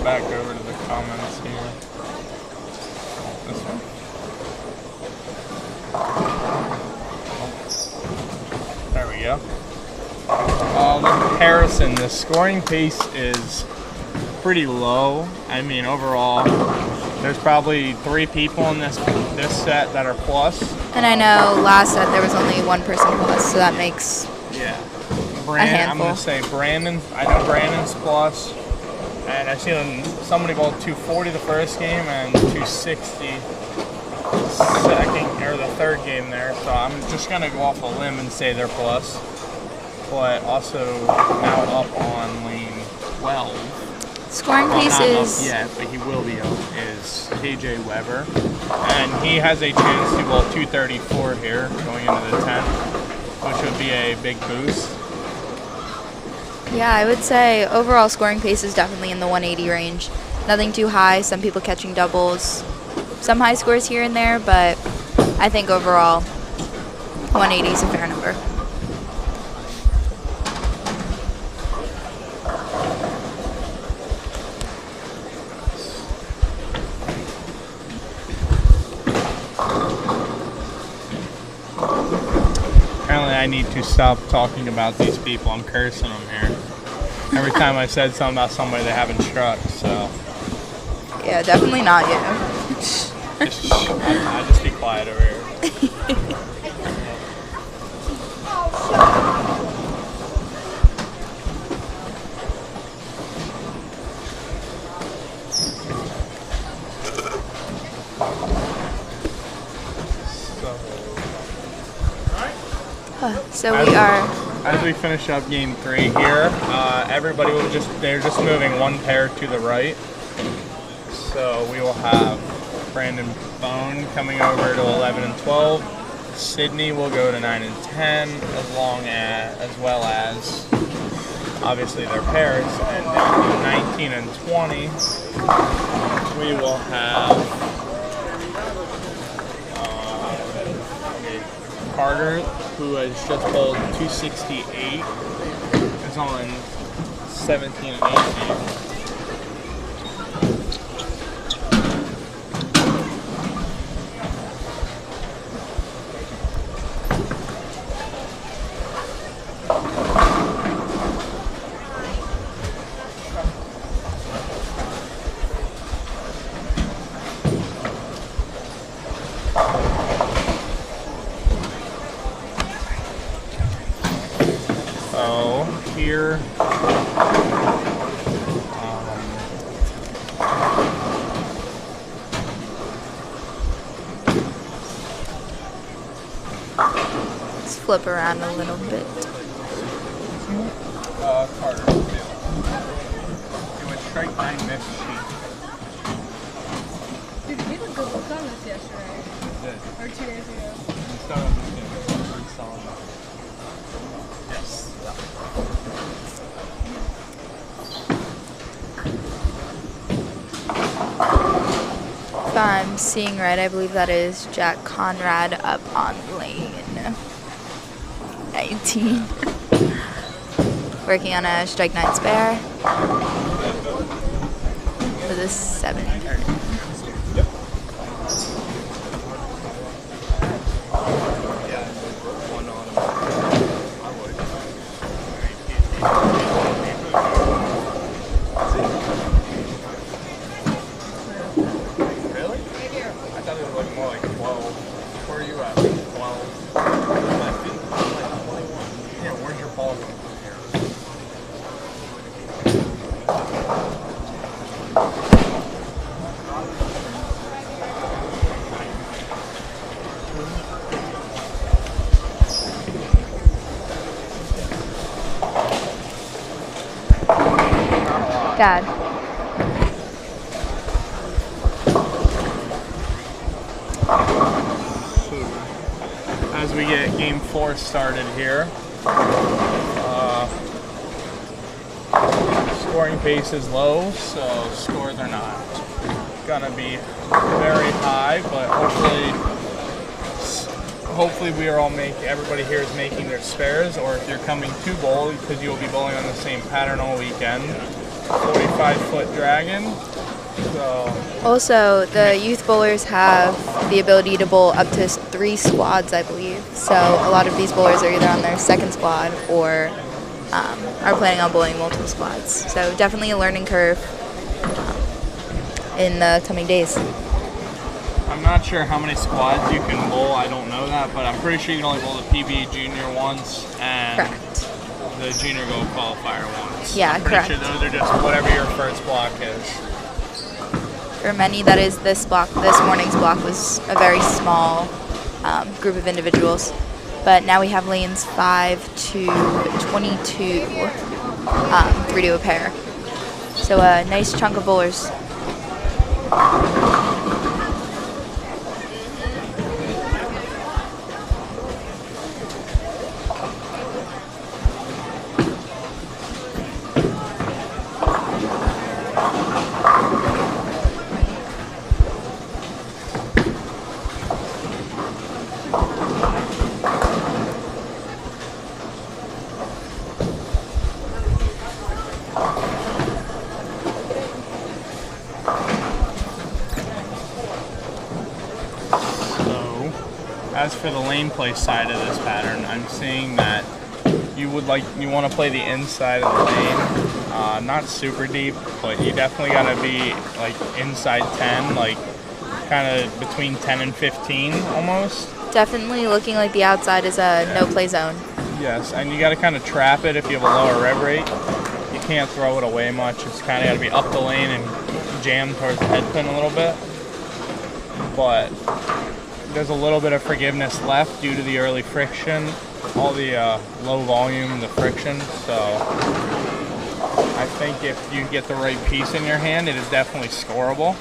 Back over to the comments here. This one. There we go. The comparison, the scoring pace is pretty low. I mean, overall, there's probably 3 people in this set that are plus. And I know last set there was only 1 person plus, so that makes I'm gonna say Brandon. I know Brandon's plus. And I seen somebody bowled 240 the first game and 260 the third game there. So I'm just gonna go off a limb and say they're plus. But also now up on lane 12. Scoring pace not is up yet, but he will be up. Is KJ Weber, and he has a chance to bowl 234 here going into the 10th, which would be a big boost. Yeah, I would say overall scoring pace is definitely in the 180 range. Nothing too high, some people catching doubles, some high scores here and there, but I think overall 180 is a fair number. Apparently I need to stop talking about these people. I'm cursing them here. Every time I said something about somebody they haven't struck, so. Yeah, definitely not you. I just be quiet over here. So we are. As we finish up game 3 here, everybody they're just moving 1 pair to the right. So we will have Brandon Bohn coming over to 11 and 12. Sydney will go to 9 and 10, as well as obviously their pairs. And down to 19 and 20, we will have Carter, who has just bowled 268, is on 17 and 18. So here, Let's flip around a little bit. Carter, it was strike 9 missed sheet. Dude, you did a good look on this yesterday. It did. Or 2 days ago. Yes. If I'm seeing right, I believe that is Jack Conrad up on lane 19. Working on a strike 9 spare with a 7. Dad. As we get game 4 started here, scoring pace is low, so scores are not gonna be very high, but hopefully we are all everybody here is making their spares, or if you're coming to bowl, because you'll be bowling on the same pattern all weekend, 45-foot dragon. So Also, the youth bowlers have the ability to bowl up to 3 squads, I believe. So a lot of these bowlers are either on their second squad or are planning on bowling multiple squads. So definitely a learning curve in the coming days. I'm not sure how many squads you can bowl. I don't know that, but I'm pretty sure you can only bowl the PB junior once and Correct. the junior gold qualifier once. Yeah, I'm pretty correct. sure those are just whatever your first block is. For many, that is this block. This morning's block was a very small group of individuals. But now we have lanes 5 to 22, 3 to a pair. So a nice chunk of bowlers. As for the lane play side of this pattern, I'm seeing that you want to play the inside of the lane, not super deep, but you definitely got to be like inside 10, like kind of between 10 and 15 almost. Definitely looking like the outside is a no-play zone. Yes, and you got to kind of trap it if you have a lower rev rate. You can't throw it away much. It's kind of got to be up the lane and jam towards the head pin a little bit. But there's a little bit of forgiveness left due to the early friction, all the low volume, the friction. So I think if you get the right piece in your hand, it is definitely scoreable.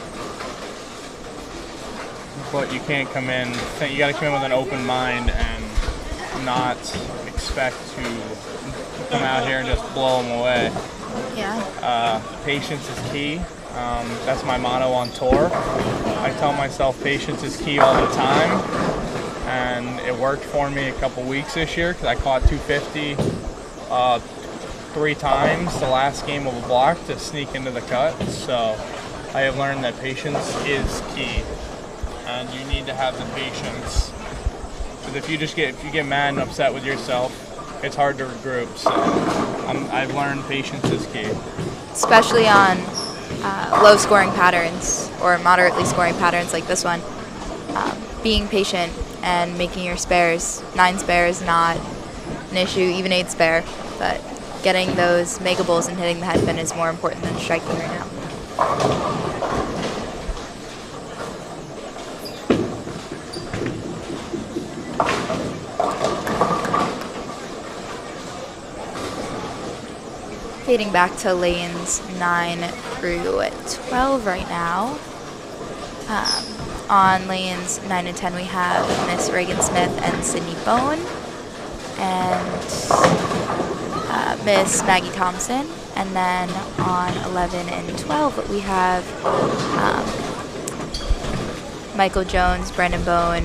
But you can't come in, you got to come in with an open mind and not expect to come out here and just blow them away. Yeah. Patience is key. That's my motto on tour. I tell myself patience is key all the time, and it worked for me a couple weeks this year because I caught 250 3 times the last game of a block to sneak into the cut. So I have learned that patience is key, and you need to have the patience. Because if you get mad and upset with yourself, it's hard to regroup. So I've learned patience is key, Especially on low scoring patterns or moderately scoring patterns like this one. Being patient and making your spares. 9 spares, not an issue, even 8 spare, but getting those mega bowls and hitting the head pin is more important than striking right now. Fading back to lanes 9 through 12 right now. on lanes 9 and 10, we have Miss Reagan Smith and Sydney Bohn, and Miss Maggie Thompson. And then on 11 and 12, we have Michael Jones, Brendan Bohn,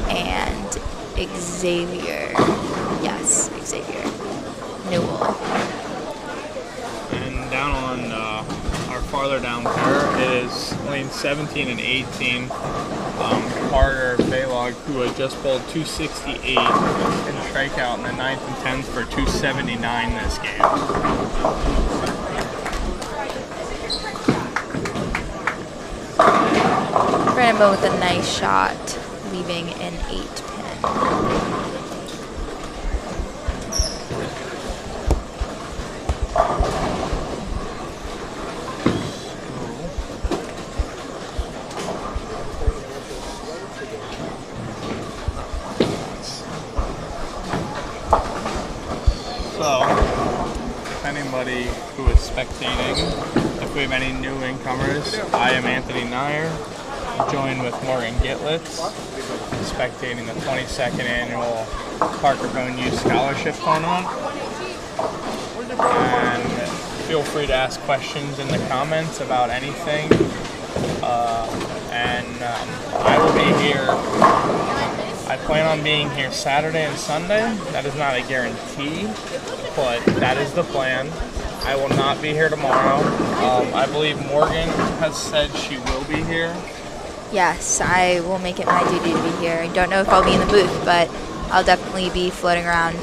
and Xavier. Yes, Xavier Newell. And down on our farther down pair is lane 17 and 18. Carter Baylog, who had just bowled 268 and strikeout in the 9th and 10th for 279 this game. Brandon Bohn with a nice shot, leaving an 8 pin. So, if anybody who is spectating, if we have any new incomers, I am Anthony Nyer, joined with Morgan Gitlitz, spectating the 22nd annual Parker Bohn Youth Scholarship Tournament. And feel free to ask questions in the comments about anything. I will be here. I plan on being here Saturday and Sunday. That is not a guarantee, but that is the plan. I will not be here tomorrow. I believe Morgan has said she will be here. Yes, I will make it my duty to be here. I don't know if I'll be in the booth, but I'll definitely be floating around,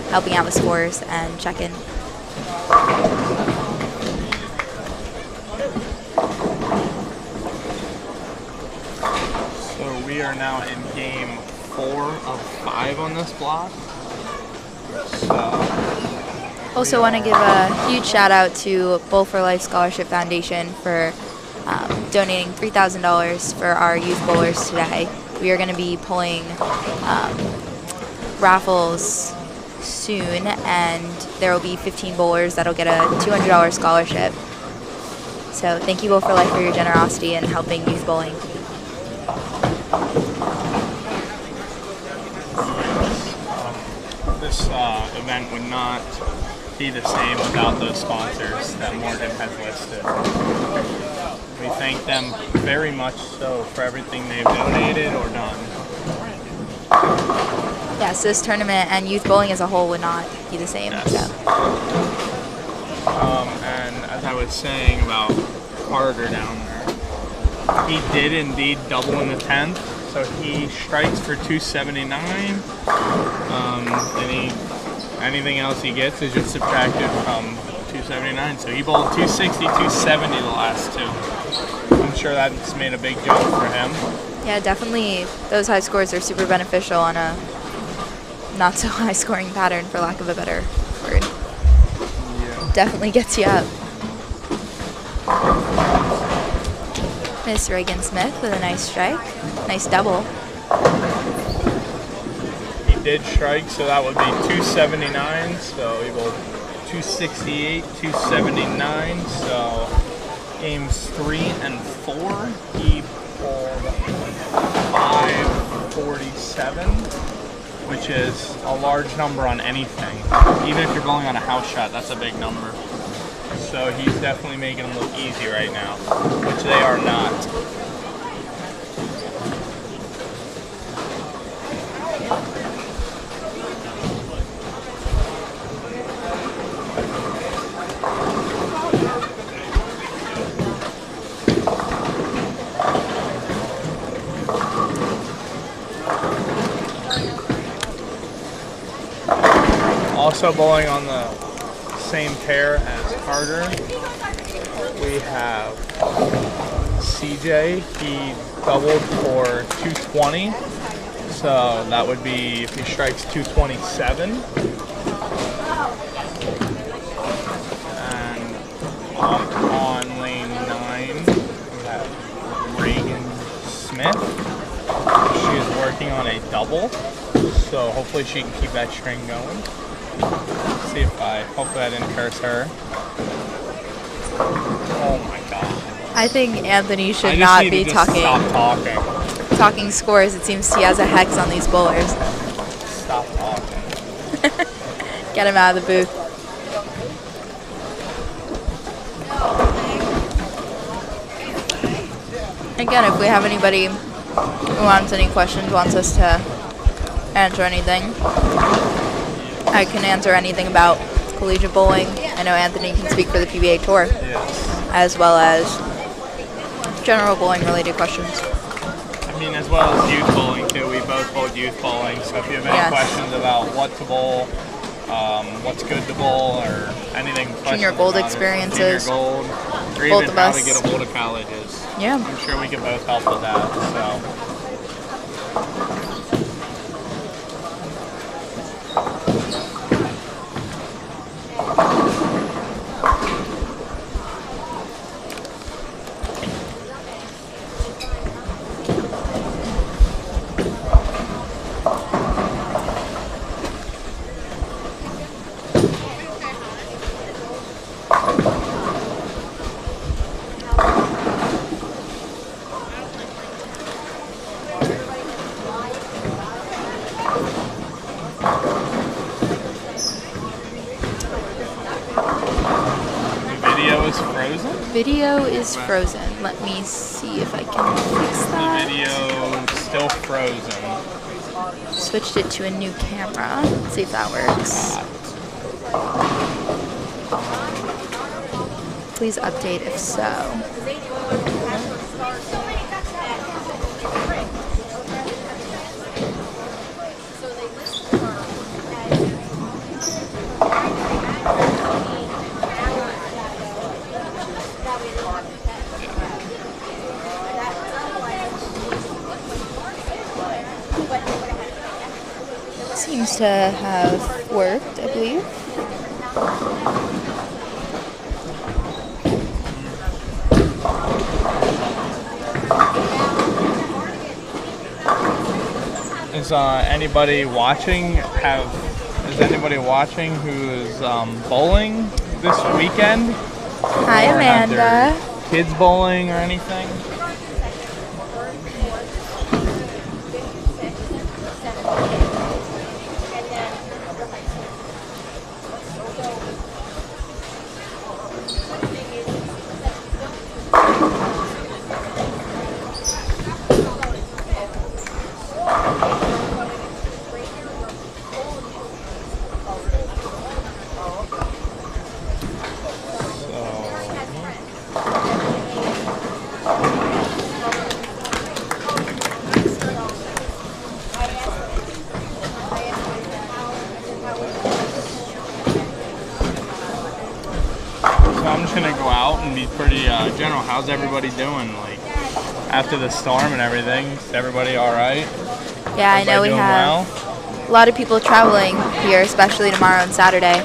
helping out with scores and checking. So we are now in game 4 of 5 on this block. Also want to give a huge shout out to Bowl for Life Scholarship Foundation for donating $3,000 for our youth bowlers today. We are going to be pulling raffles soon, and there will be 15 bowlers that'll get a $200 scholarship. So thank you, Bowl for Life, for your generosity in helping youth bowling. This event would not be the same without those sponsors that Morgan has listed. We thank them very much so for everything they've donated or done. Yes, this tournament and youth bowling as a whole would not be the same. Yes. So. And as I was saying about Carter down there, he did indeed double in the 10th, so he strikes for 279, anything else he gets is just subtracted from 279. So he bowled 260, 270 the last two. I'm sure that's made a big jump for him. Yeah, definitely those high scores are super beneficial on a not so high scoring pattern, for lack of a better word. Yeah. Definitely gets you up. Miss Reagan Smith with a nice strike. Nice double. He did strike, so that would be 279. So he bowled 268, 279. So games 3 and 4, he bowled 547, which is a large number on anything. Even if you're bowling on a house shot, that's a big number. So he's definitely making them look easy right now, which they are not. Also bowling on the same pair as Carter, we have CJ. He doubled for 220, so that would be, if he strikes, 227. And up on lane 9, we have Reagan Smith. She is working on a double, so hopefully she can keep that string going. Hopefully I didn't curse her. Oh my god. I think Anthony I should just not need be to just talking Stop talking. scores. It seems he has a hex on these bowlers. Stop talking. Get him out of the booth. Again, if we have anybody who wants any questions, wants us to answer anything, I can answer anything about collegiate bowling. I know Anthony can speak for the PBA Tour, Yes. as well as general bowling related questions. I mean, as well as youth bowling too. We both bowled youth bowling, so if you have any Yes. questions about what to bowl, what's good to bowl, or anything, Junior questions gold about it, experiences. junior gold, or Both even of how us. to get a bowl to colleges. Yeah. I'm sure we can both help with that. So. Video is frozen. Let me see if I can fix The that. video still frozen. Switched it to a new camera. Let's see if that works. Please update if so. Seems to have worked, I believe. Is anybody watching? Is anybody watching who is bowling this weekend? Hi, Or have Amanda. their kids bowling or anything? So I'm just gonna go out and be pretty general. How's everybody doing? Like after the storm and everything, is everybody all right? Yeah, I know we Doing have well? a lot of people traveling here, especially tomorrow and Saturday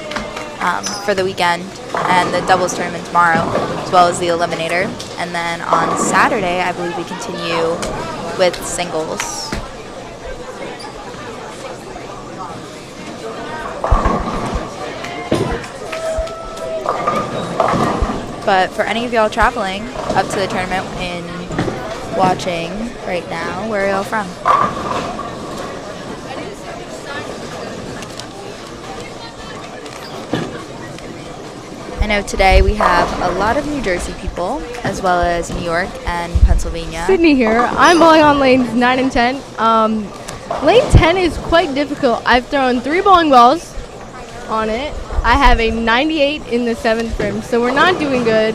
for the weekend, and the doubles tournament tomorrow, as well as the Eliminator. And then on Saturday, I believe we continue with singles. But for any of y'all traveling up to the tournament and watching right now, where are y'all from? I know today we have a lot of New Jersey people, as well as New York and Pennsylvania. Sydney here. I'm bowling on lanes 9 and 10. Lane 10 is quite difficult. I've thrown 3 bowling balls on it. I have a 98 in the 7th frame, so we're not doing good.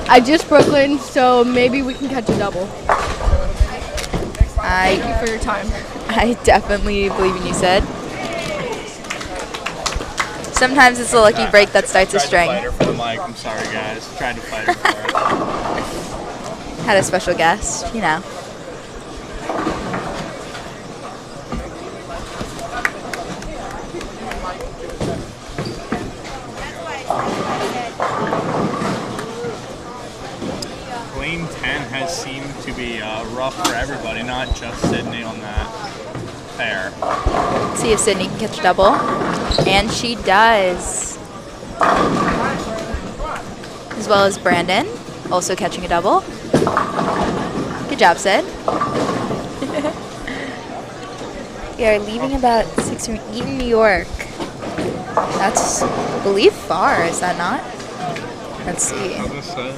I just Brooklyn, so maybe we can catch a double. Thank you for your time. I definitely believe in you, Sid. Sometimes it's a lucky break that starts a string. Tried to fight her for the mic. I'm sorry, guys. Tried to fight her for it. Had a special guest, you know. Lane 10 has seemed to be rough for everybody, not just Sydney on that pair. See if Sydney can catch a double. And she does. As well as Brandon. also catching a double. Good job, Sid. We are leaving about 6 from Eaton, New York. That's, I believe, far, is that not? Let's see. I was gonna say.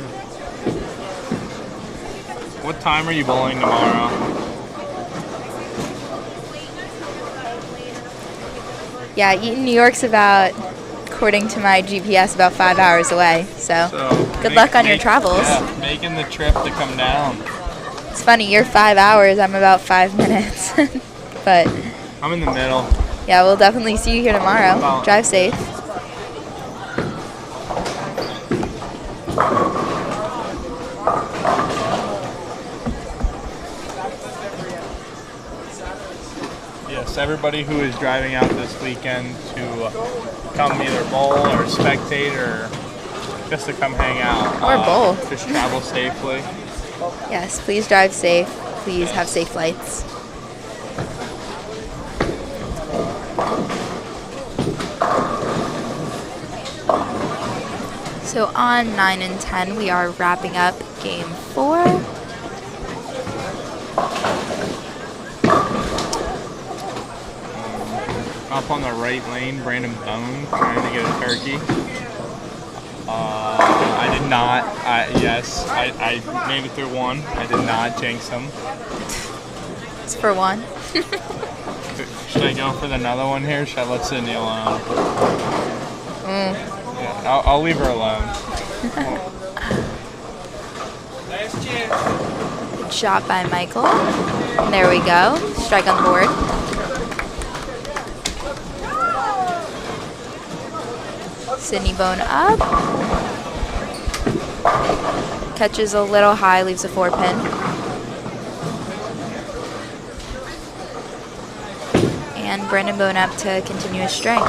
What time are you bowling tomorrow? Yeah, Eaton, New York's about, according to my GPS, about 5 hours away. So good luck on your travels. Yeah, making the trip to come down. It's funny, you're 5 hours, I'm about 5 minutes. But I'm in the middle. yeah, we'll definitely see you here tomorrow. Well, Drive safe. Yes, everybody who is driving out this weekend to come either bowl or spectate or just to come hang out. Or bowl. Just travel safely. Yes, please drive safe. Please have safe flights. So on 9 and 10, we are wrapping up game 4. Up on the right lane, Brandon Bohn trying to get a turkey. I did not. Yes, I made it through one. I did not jinx him. It's for 1. Should I go for another one here? Should I let Sydney alone? Yeah, I'll leave her alone. Good shot by Michael. There we go. Strike on the board. Sydney Bohn up. Catches a little high, leaves a 4-pin. And Brandon Bohn up to continue his string.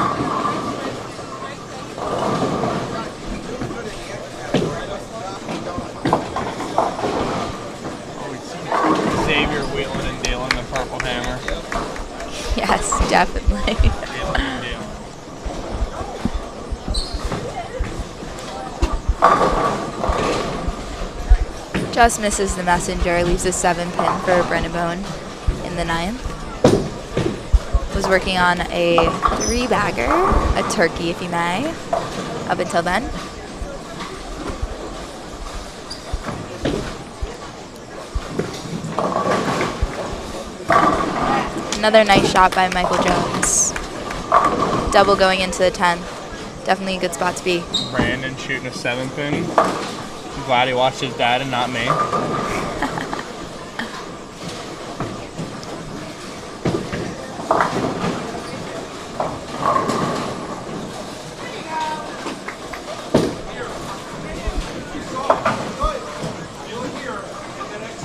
Xavier wheeling and dealing the purple hammer. Yes, definitely. Wheeling and dealing. Just misses the messenger, leaves a 7-pin for Brandon Bohn in the 9th. Was working on a 3-bagger, a turkey if you may, up until then. Another nice shot by Michael Jones. Double going into the 10th. Definitely a good spot to be. Brandon shooting a 7-pin. I'm glad he watched his dad and not me.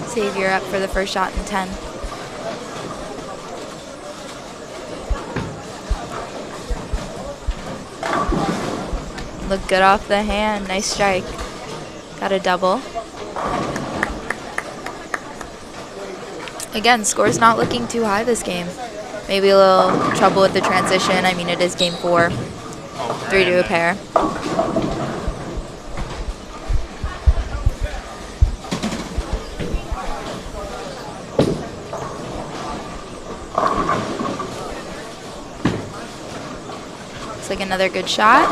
Xavier up for the first shot in 10. Look good off the hand. Nice strike. Got a double. Again, score's not looking too high this game. Maybe a little trouble with the transition. I mean, it is game 4. 3 to a pair. Looks like another good shot.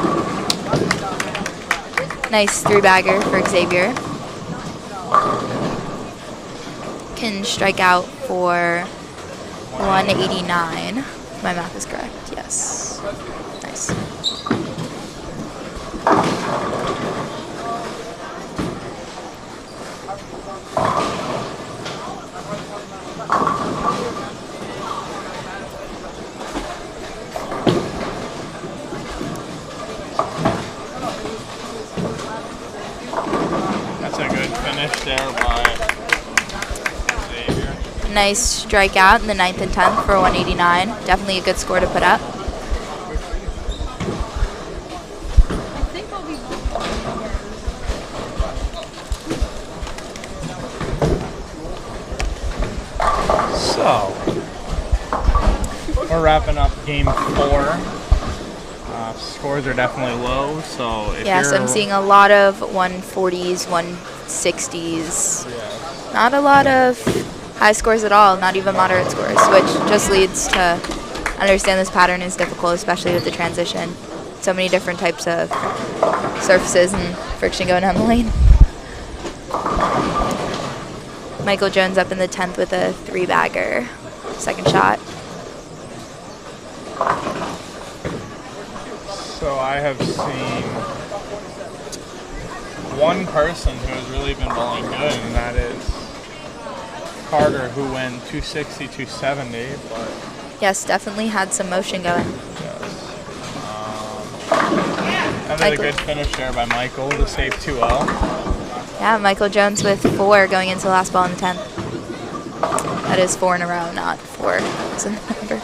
Nice 3-bagger for Xavier. Can strike out for 189. If my math is correct. Yes. Nice. That's a good finish there by Xavier. Nice strikeout in the 9th and 10th for 189. Definitely a good score to put up. So, we're wrapping up game 4. Scores are definitely low, so if Yes, you're I'm seeing a lot of 140s, 60s. Yeah. Not a lot of high scores at all, not even moderate scores, which just leads to understand this pattern is difficult, especially with the transition. So many different types of surfaces and friction going down the lane. Michael Jones up in the 10th with a 3-bagger. Second shot. So I have seen one person who has really been bowling good, and that is Carter, who went 260, 270, but Yes, definitely had some motion going. yes. And then a good finish there by Michael to save 2-0. Yeah, Michael Jones with 4 going into the last ball in the 10th. That is 4 in a row, not 4 as a number.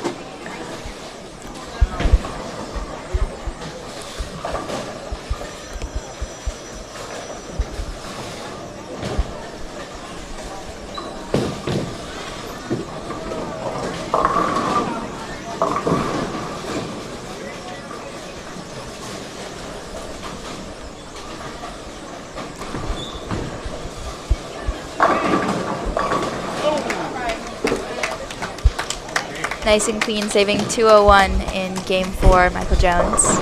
Nice and clean, saving 201 in game 4, Michael Jones.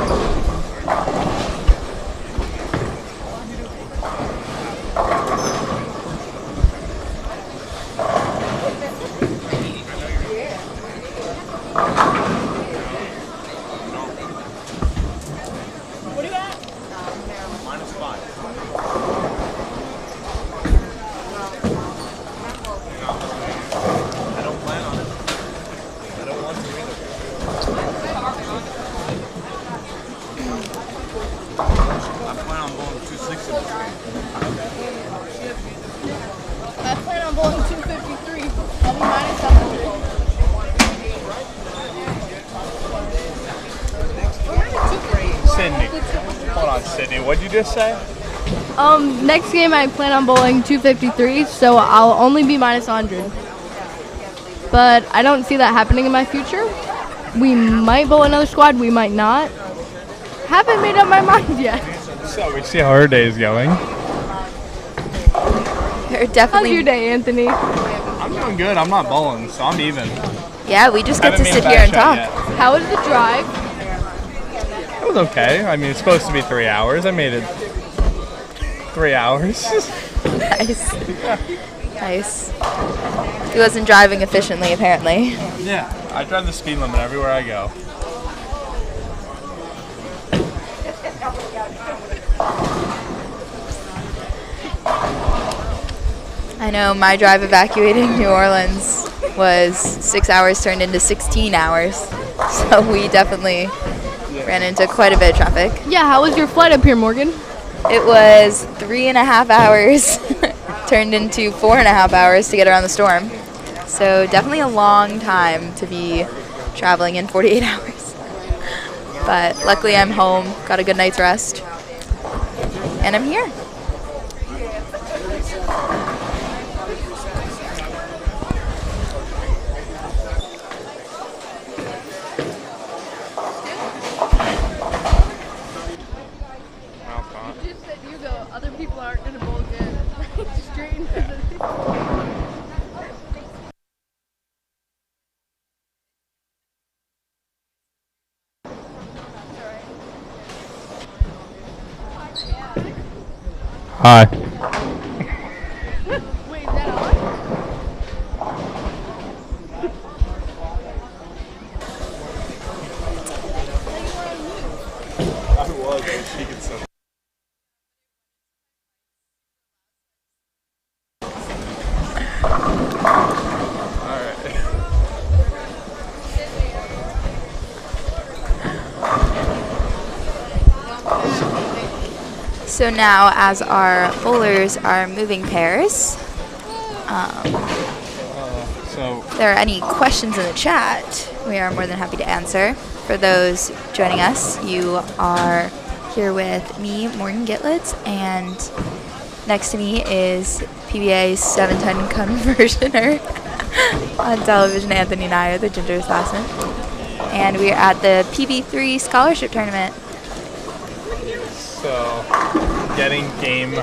I plan on bowling 253. I'll be minus 100. Sydney. Hold on, Sydney. What'd you just say? Next game I plan on bowling 253, so I'll only be minus 100. But I don't see that happening in my future. We might bowl another squad, we might not. Haven't made up my mind yet. So we see how her day is going. They're How's definitely. your day, Anthony? I'm doing good. I'm not bowling, so I'm even. Yeah, we just get to Haven't made sit a here bad and shot talk. yet. How was the drive? It was okay. I mean, it's supposed to be 3 hours. I made it 3 hours. Nice. Nice. He wasn't driving efficiently, apparently. Yeah, I drive the speed limit everywhere I go. I know my drive evacuating New Orleans was 6 hours turned into 16 hours. So we definitely ran into quite a bit of traffic. Yeah, how was your flight up here, Morgan? It was 3.5 hours turned into 4.5 hours to get around the storm. So definitely a long time to be traveling in 48 hours. But luckily I'm home, got a good night's rest, and I'm here. Just said you go, other people aren't going to bowl good. Straight into the... Hi. Wait, is that on? I was, but she could still. So now, as our bowlers are moving pairs, So if there are any questions in the chat, we are more than happy to answer. For those joining us, you are here with me, Morgan Gitlitz, and next to me is PBA 710 conversioner on television, Anthony Nye, the ginger assassin. And we are at the PB3 scholarship tournament. So, getting game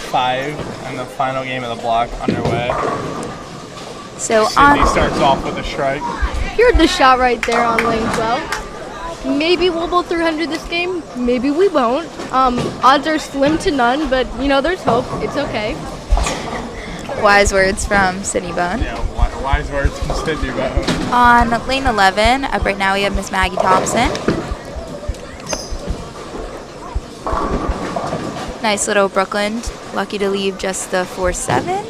5 and the final game of the block underway. So Sydney starts off with a strike. You heard the shot right there on lane 12. Maybe we'll bowl 300 this game. Maybe we won't. Odds are slim to none, but you know there's hope. It's okay. wise words from Sydney Bohn. Yeah, wise words from Sydney Bohn. On lane 11, up right now we have Miss Maggie Thompson. Nice little Brooklyn. Lucky to leave just the 4-7.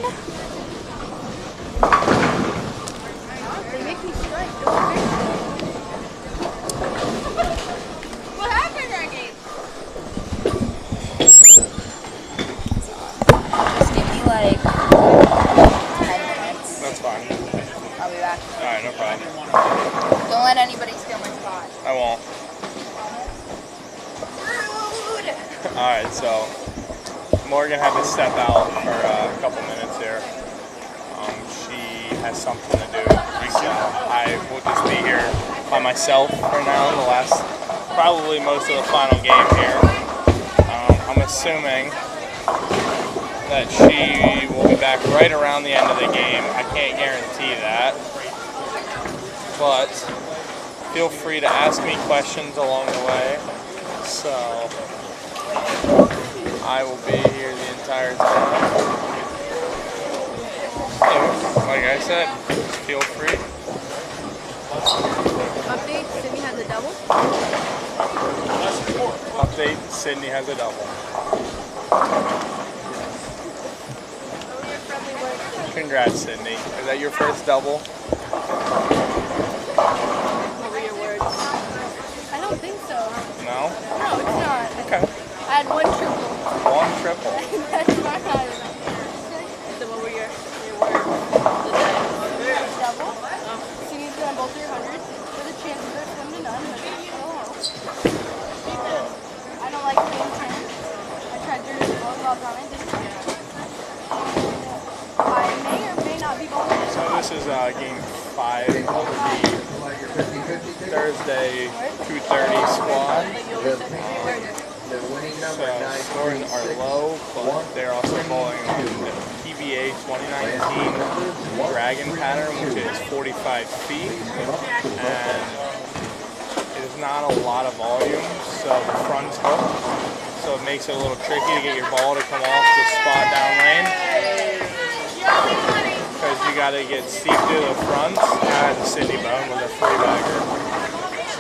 Just give me like 10 minutes. That's fine. I'll be back. Alright, no problem. Don't let anybody steal my spot. I won't. Rude! Alright, so Morgan had to step out for a couple minutes here. She has something to do. So I will just be here by myself for now in the last, probably most of the final game here. I'm assuming that she will be back right around the end of the game. I can't guarantee that. But feel free to ask me questions along the way. So I will be here the entire time. So, like I said, feel free. Update, Sydney has a double. Update, Sydney has a double. Congrats, Sydney. Is that your first double? What were your words? I don't think so. No? No, it's not. Okay. I had one triple. One triple. That's my time. So what were your words? Double. Sydney's gonna bowl 300 with a chance of it from to none, but still hope. I don't like playing 10. I tried to do the volleyball on it. I may or may not be bowling. So this is game 5 of the Thursday 2:30 squad. The winning So number scores are low, but they're also bowling the PBA 2019 Dragon pattern, which is 45 feet, and it is not a lot of volume, so the front's hooked, so it makes it a little tricky to get your ball to come off the spot down lane, because you got to get steep to the front. I had the Sydney Bohn with a 3-bagger.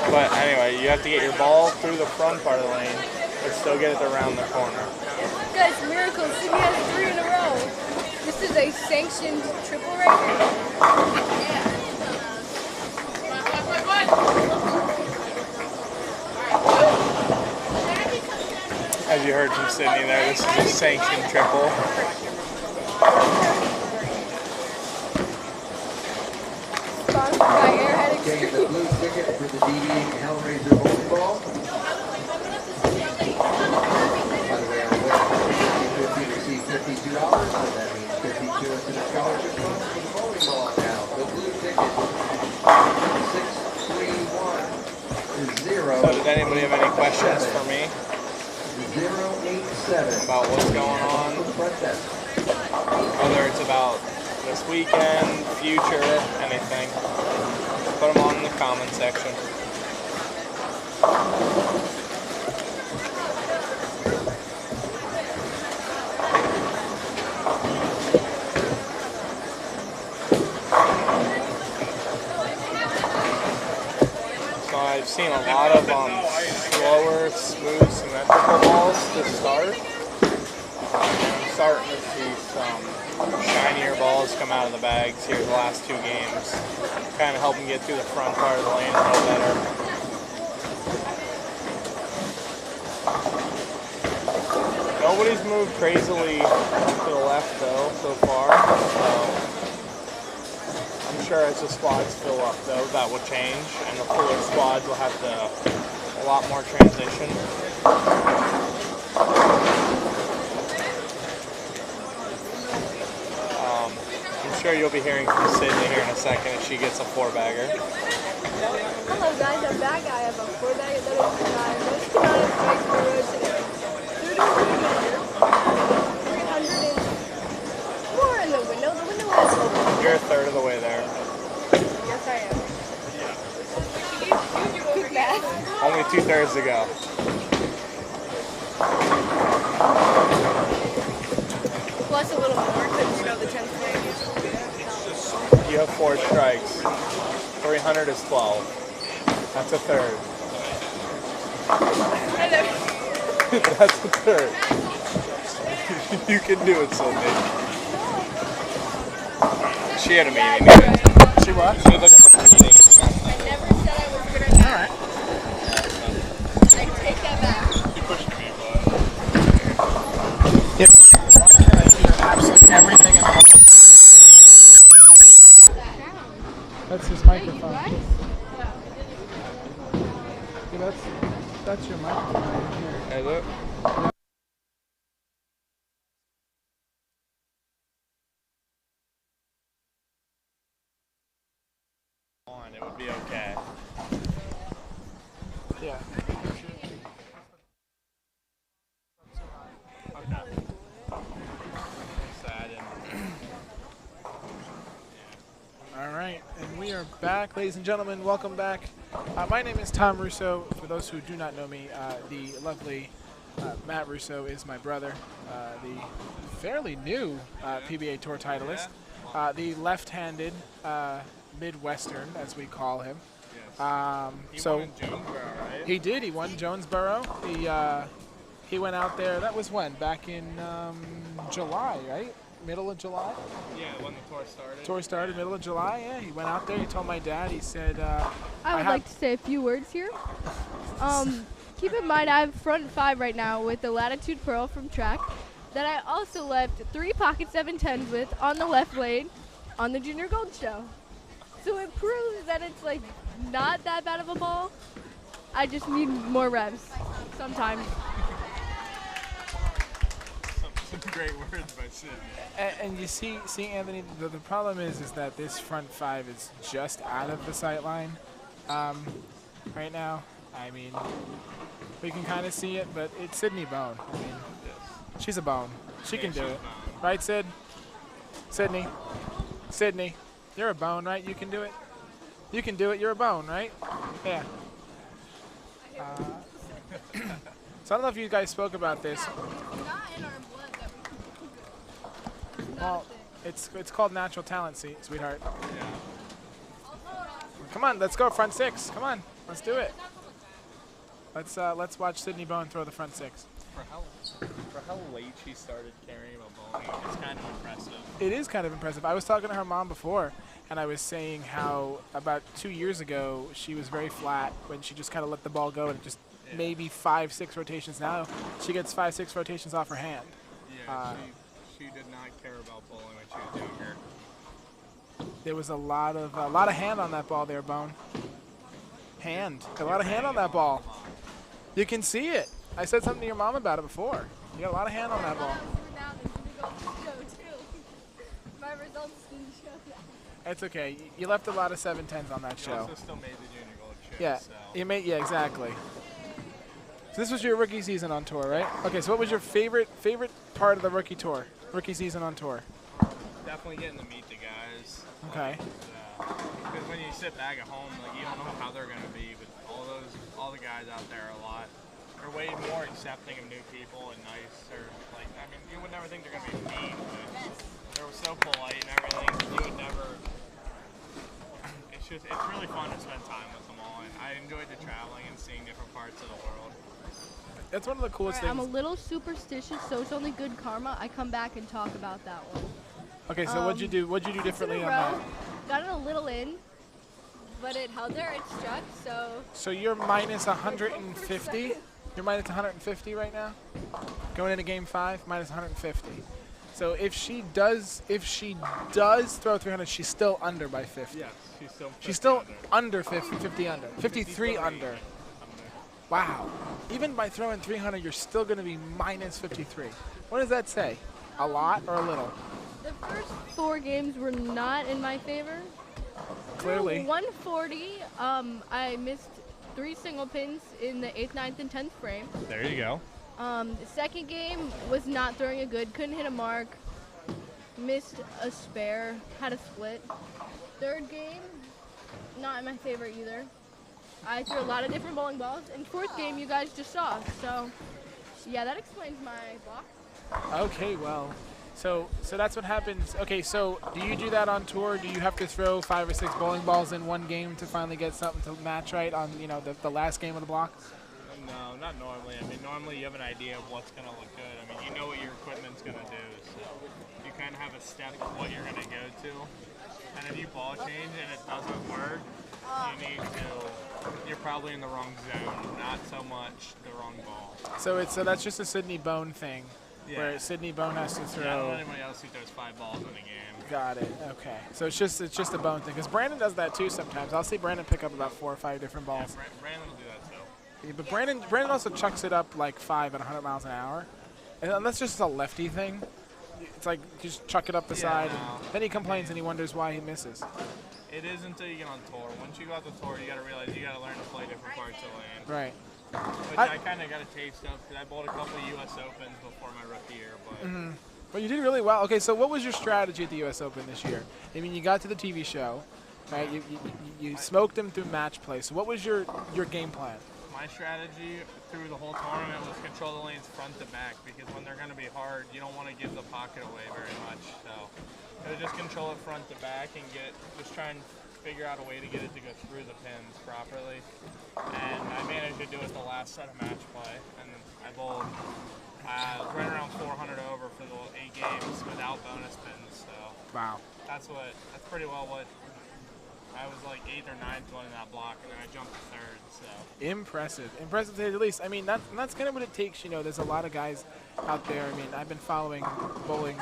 But anyway, you have to get your ball through the front part of the lane, but still get it around the corner. Guys, miracle. Sydney has 3 in a row. This is a sanctioned triple right here. As you heard from Sydney there, this is a sanctioned triple. Sponsored by Airhead Take the Extreme. blue ticket for the DD Hellraiser bowling ball. By the way, our winner 50 receive $52, so that means 52 into the scholarship fund for the bowling ball now. The blue ticket, 631 So did anybody have any questions for me 087 about what's going on? Whether it's about this weekend, future, anything. Put them on in the comment section. So I've seen a lot of slower, smooth, symmetrical balls to start. I'm starting to see some shinier balls come out of the bags here the last 2 games. Kind of help them get through the front part of the lane a little better. Nobody's moved crazily to the left though so far. So I'm sure as the squads fill up though, that will change, and the fuller squads will have a lot more transition. I'm sure you'll be hearing from Sydney here in a second if she gets a 4-bagger. Hello guys, I'm back. I have a 4-bagger that is most canonic strikes for the road today. 300 You're a third of the way there. Yes, I am. Good math. Only 2/3 to go. Plus a little more because you know the 10th frame. You have 4 strikes. 300 is 12. That's a third. That's a third. You can do it, Sydney. She had a meeting. She what? She had like a meeting. I never said I was good at math. Alright. I take that back. You pushed me, Yep. Why can't I hear absolutely everything in the That's his microphone. Yeah, that's your microphone right here. Hey, look. It would be okay. Yeah. All right, and we are back, ladies and gentlemen. Welcome back. My name is Tom Russo. For those who do not know me, the lovely Matt Russo is my brother, the fairly new PBA Tour titleist, the left-handed Midwestern, as we call him. He won in Jonesboro, right? He did. He won Jonesboro. He went out there. That was when? Back in July, right? Middle of July? Yeah, when the tour started. Tour started middle of July, yeah. He went out there. He told my dad, he said, I would like to say a few words here. Keep in mind, I have front 5 right now with the Latitude Pearl from track that I also left 3 pocket 710s with on the left lane on the Junior Gold Show. So it proves that it's like not that bad of a ball. I just need more revs sometimes. Some great words by Sid. and you see, Anthony, the problem is that this front 5 is just out of the sight line right now. I mean, we can kind of see it, but it's Sydney Bohn. I mean, she's a Bohn. She can do it. Right, Sid? Sydney, you're a Bohn, right? You can do it? You can do it. You're a Bohn, right? Yeah. So I don't know if you guys spoke about this. Well, it's called natural talent, sweetheart. Yeah. Come on, let's go front 6. Come on, let's do it. Let's watch Sydney Bohn throw the front 6. For how late she started carrying a bowling, it's kind of impressive. It is kind of impressive. I was talking to her mom before, and I was saying how about 2 years ago she was very flat when she just kind of let the ball go and just maybe 5-6 rotations. Now she gets 5-6 rotations off her hand. Yeah, she did not care about bowling when she was younger. There was a lot of hand on that ball there, Bohn. Hand. A lot of hand on that ball. You can see it. I said something to your mom about it before. You got a lot of hand on that ball. My results didn't show that. It's okay. You left a lot of 710s on that She show. also still made the Junior Gold show. Yeah, So. you made. Yeah, exactly. So this was your rookie season on tour, right? Okay. So what was your favorite part of the rookie season on tour? Definitely getting to meet the guys. Okay. Because when you sit back at home, like you don't know how they're gonna be, but all the guys out there are they're way more accepting of new people and nicer. Like, I mean, you would never think they're gonna be mean, but they're so polite and everything. You would never. It's really fun to spend time with them all, and I enjoyed the traveling and seeing different parts of the world. That's one of the coolest I'm a things. little superstitious, so it's only good karma. I come back and talk about that one. Okay, so what'd you do? What'd you do differently on that? Got it a little in, but it held there. It struck. So you're minus 150. You're minus 150 right now. Going into game 5, minus 150. So if she does throw 300, she's still under by 50. Yes, She's still under 50 under. 53 under. Wow. Even by throwing 300, you're still going to be minus 53. What does that say? A lot or a little? The first 4 games were not in my favor. Clearly. 140. I missed 3 single pins in the 8th, 9th, and 10th frame. There you go. The second game was not throwing a good. Couldn't hit a mark. missed a spare, had a split. Third game, not my favorite either. I threw a lot of different bowling balls. And fourth game, you guys just saw. So, yeah, that explains my block. Okay, well, so that's what happens. Okay, so do you do that on tour? Do you have to throw 5 or 6 bowling balls in one game to finally get something to match right on, you know, the last game of the block? No, not normally. I mean, normally you have an idea of what's going to look good. I mean, you know what your equipment's going to do, so you kind of have a step of what you're going to go to. And if you ball change and it doesn't work, you're probably in the wrong zone, not so much the wrong ball. So that's just a Sydney Bohn thing, where Sydney Bohn has to throw. Yeah, I don't know anybody else who throws 5 balls in a game. Got it. Okay. So it's just a Bohn thing, because Brandon does that too sometimes. I'll see Brandon pick up about 4 or 5 different balls. Yeah, Brandon will do that too. Yeah, but Brandon also chucks it up like 5 at 100 miles an hour, and that's just a lefty thing. It's like just chuck it up the side, and then he complains and he wonders why he misses. It is until you get on tour. Once you go out the tour, you got to realize you got to learn to play different parts of the lane. Right. Which I kind of got a taste of because I bowled a couple of U.S. Opens before my rookie year. But Well, you did really well. Okay, so what was your strategy at the U.S. Open this year? I mean, you got to the TV show, right? You smoked them through match play. So what was your game plan? my strategy through the whole tournament was control the lanes front to back, because when they're going to be hard, you don't want to give the pocket away very much. So it was just control it front to back and just try and figure out a way to get it to go through the pins properly. And I managed to do it the last set of match play, and I bowled right around 400 over for the 8 games without bonus pins. So wow, that's pretty well what. I was like 8th or 9th one in that block, and then I jumped to 3rd. So impressive to say the least. I mean, that's kind of what it takes. You know, there's a lot of guys out there. I mean, I've been following bowling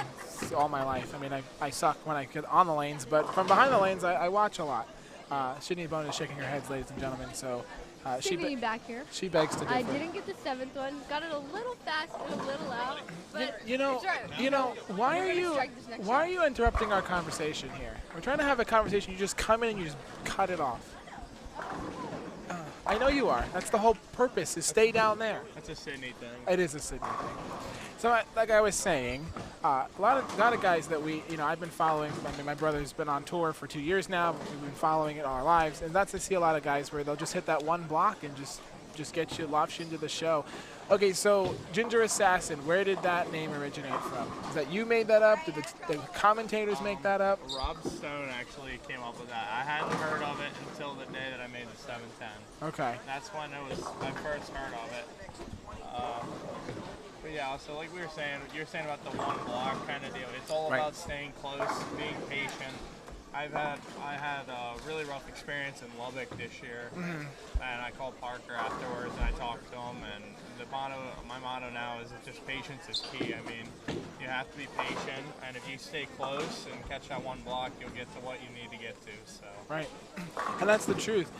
all my life. I mean, I suck when I get on the lanes, but from behind the lanes, I watch a lot. Sydney Bohn is shaking her head, ladies and gentlemen. So she back here. She begs to differ. I didn't get the 7th one. Got it a little fast and a little out. But you know, why are you interrupting our conversation here? We're trying to have a conversation. You just come in and you just cut it off. I know you are. That's the whole purpose, is stay down there. that's a Sydney thing. It is a Sydney thing. So, like I was saying, a lot of guys that I've been following. I mean, my brother's been on tour for 2 years now. We've been following it all our lives, and I see a lot of guys where they'll just hit that one block and just get you, lofts you into the show. Okay, so Ginger Assassin, where did that name originate from? Is that you made that up? Did the commentators make that up? Rob Stone actually came up with that. I hadn't heard of it until the day that I made the 710. Okay. That's when it was my first heard of it. But yeah, so like we were saying, you're saying about the one block kind of deal. It's all about staying close, being patient. I had a really rough experience in Lubbock this year, and I called Parker afterwards and I talked to him. And my motto now is that just patience is key. I mean, you have to be patient, and if you stay close and catch that one block, you'll get to what you need to get to. So right, and that's the truth.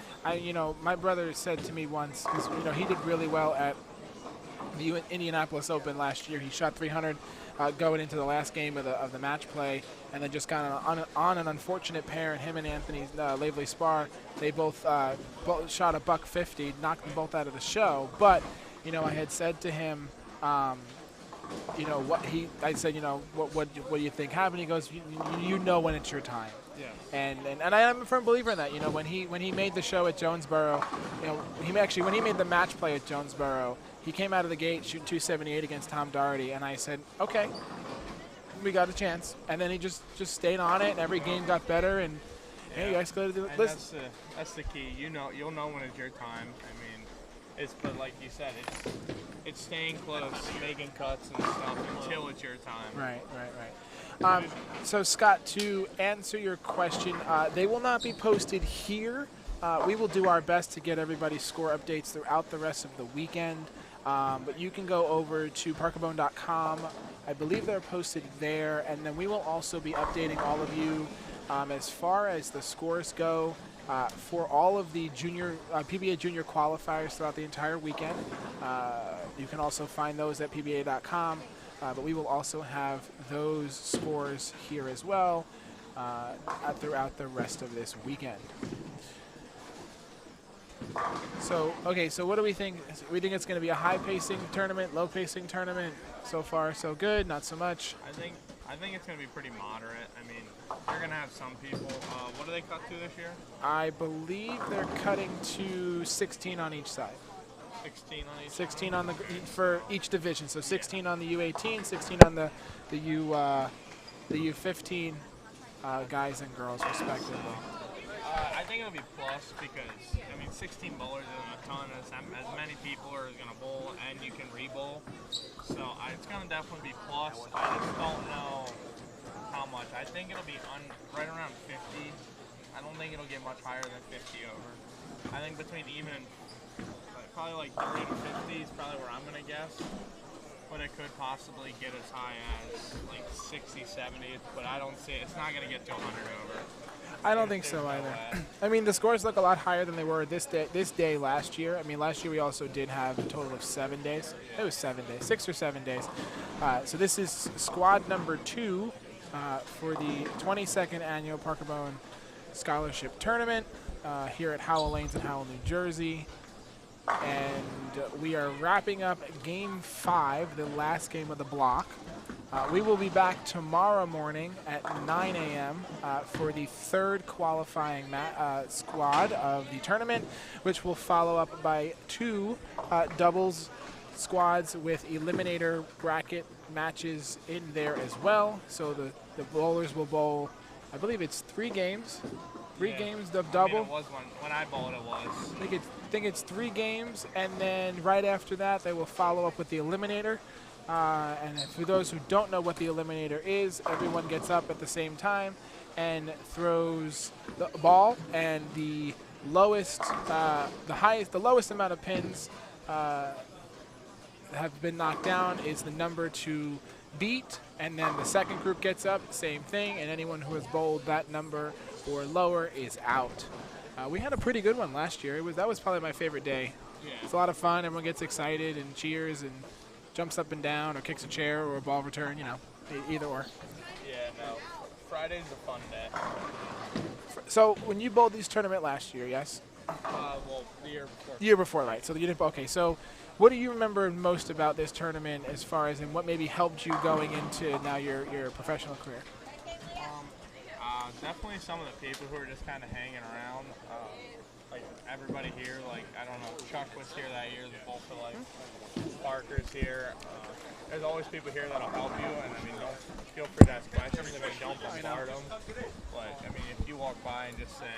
My brother said to me once, because he did really well at the Indianapolis Open last year. He shot 300 going into the last game of the match play, and then just got on an unfortunate pair. And him and Anthony Lavely Spar, they both shot a $150, knocked them both out of the show. But I had said to him, I said, what do you think happened? He goes, you know when it's your time. yeah. And I'm a firm believer in that. When he made the show at Jonesboro, when he made the match play at Jonesboro, he came out of the gate shooting 278 against Tom Doherty, and I said, okay, we got a chance. And then he just stayed on it, and every game got better. And hey, you guys got to do it. That's the key. You'll know when it's your time. I mean, but like you said, it's staying close, making cuts and stuff until it's your time. Right. So Scott, to answer your question, they will not be posted here. We will do our best to get everybody's score updates throughout the rest of the weekend. But you can go over to parkerbone.com. I believe they're posted there. And then we will also be updating all of you as far as the scores go for all of the PBA junior qualifiers throughout the entire weekend. You can also find those at pba.com. But we will also have those scores here as well throughout the rest of this weekend. So what do we think? We think it's going to be a high-pacing tournament, low-pacing tournament. So far, so good. Not so much. I I think it's going to be pretty moderate. I mean, you're going to have some people. What do they cut to this year? I believe they're cutting to 16 on each side. 16 on each. 16 on the for each division. So 16 on the U18, 16 on the U15 guys and girls respectively. I think it'll be plus because, I mean, 16 bowlers isn't a ton. As many people are going to bowl, and you can re-bowl. So it's going to definitely be plus. I just don't know how much. I think it'll be right around 50. I don't think it'll get much higher than 50 over. I think between even and probably like 30 to 50 is probably where I'm going to guess. But it could possibly get as high as like 60, 70. But I don't see it. It's not going to get to 100 over. I don't think so either. I mean, the scores look a lot higher than they were this day last year. I mean, last year we also did have a total of 7 days. It was 7 days, 6 or 7 days. So this is squad number 2 for the 22nd annual Parker Bohn Scholarship Tournament here at Howell Lanes in Howell, New Jersey. And we are wrapping up Game 5, the last game of the block. We will be back tomorrow morning at 9 a.m. For the third qualifying squad of the tournament, which will follow up by 2 doubles squads with Eliminator bracket matches in there as well. So the bowlers will bowl, I believe it's 3 games. 3 games of double. I mean, it was one. When I bowled, it was. I think it's 3 games, and then right after that, they will follow up with the Eliminator. And for those who don't know what the Eliminator is, everyone gets up at the same time and throws the ball, and the lowest amount of pins have been knocked down is the number to beat, and then the second group gets up, same thing, and anyone who has bowled that number or lower is out. We had a pretty good one last year. That was probably my favorite day. Yeah. It's a lot of fun. Everyone gets excited and cheers and jumps up and down or kicks a chair or a ball return, you know, either or. Yeah, no. Friday's a fun day. So when you bowled this tournament last year, yes? Well, the year before. The year before, right. So you didn't, okay, so what do you remember most about this tournament as far as and what maybe helped you going into now your professional career? Definitely some of the people who are just kind of hanging around. Like everybody here, like, I don't know, Chuck was here that year, the bowl for life. Parker's here. There's always people here that'll help you, and I mean, don't feel free to ask questions. I mean, don't bombard them. But I mean, if you walk by and just say,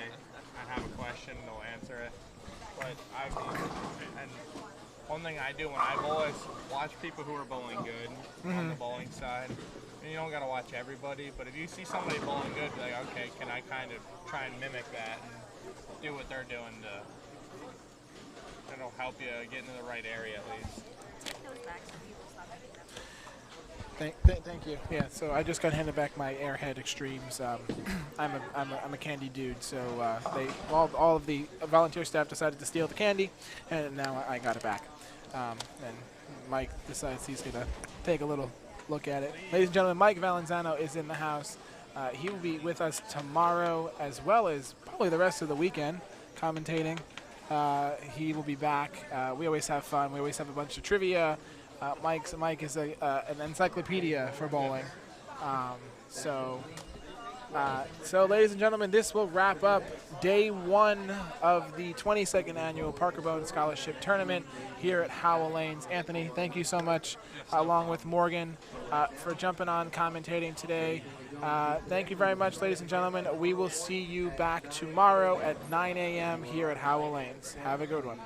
"I have a question," they'll answer it. But I mean, and one thing I do when I bowl is watch people who are bowling good on the bowling side. And you don't gotta watch everybody, but if you see somebody bowling good, be like, okay, can I kind of try and mimic that and do what they're doing to, it'll help you get into the right area at least. Thank you. Yeah, so I just got handed back my Airhead Extremes. I'm a candy dude, so all of the volunteer staff decided to steal the candy, and now I got it back. And Mike decides he's gonna take a little look at it. Ladies and gentlemen, Mike Valenzuela is in the house. He will be with us tomorrow as well as probably the rest of the weekend commentating. He will be back. We always have fun. We always have a bunch of trivia. Mike is an encyclopedia for bowling. So, ladies and gentlemen, this will wrap up day 1 of the 22nd annual Parker Bohn Scholarship Tournament here at Howell Lanes. Anthony, thank you so much, along with Morgan, for jumping on commentating today. Thank you very much, ladies and gentlemen. We will see you back tomorrow at 9 a.m. here at Howell Lanes. Have a good one.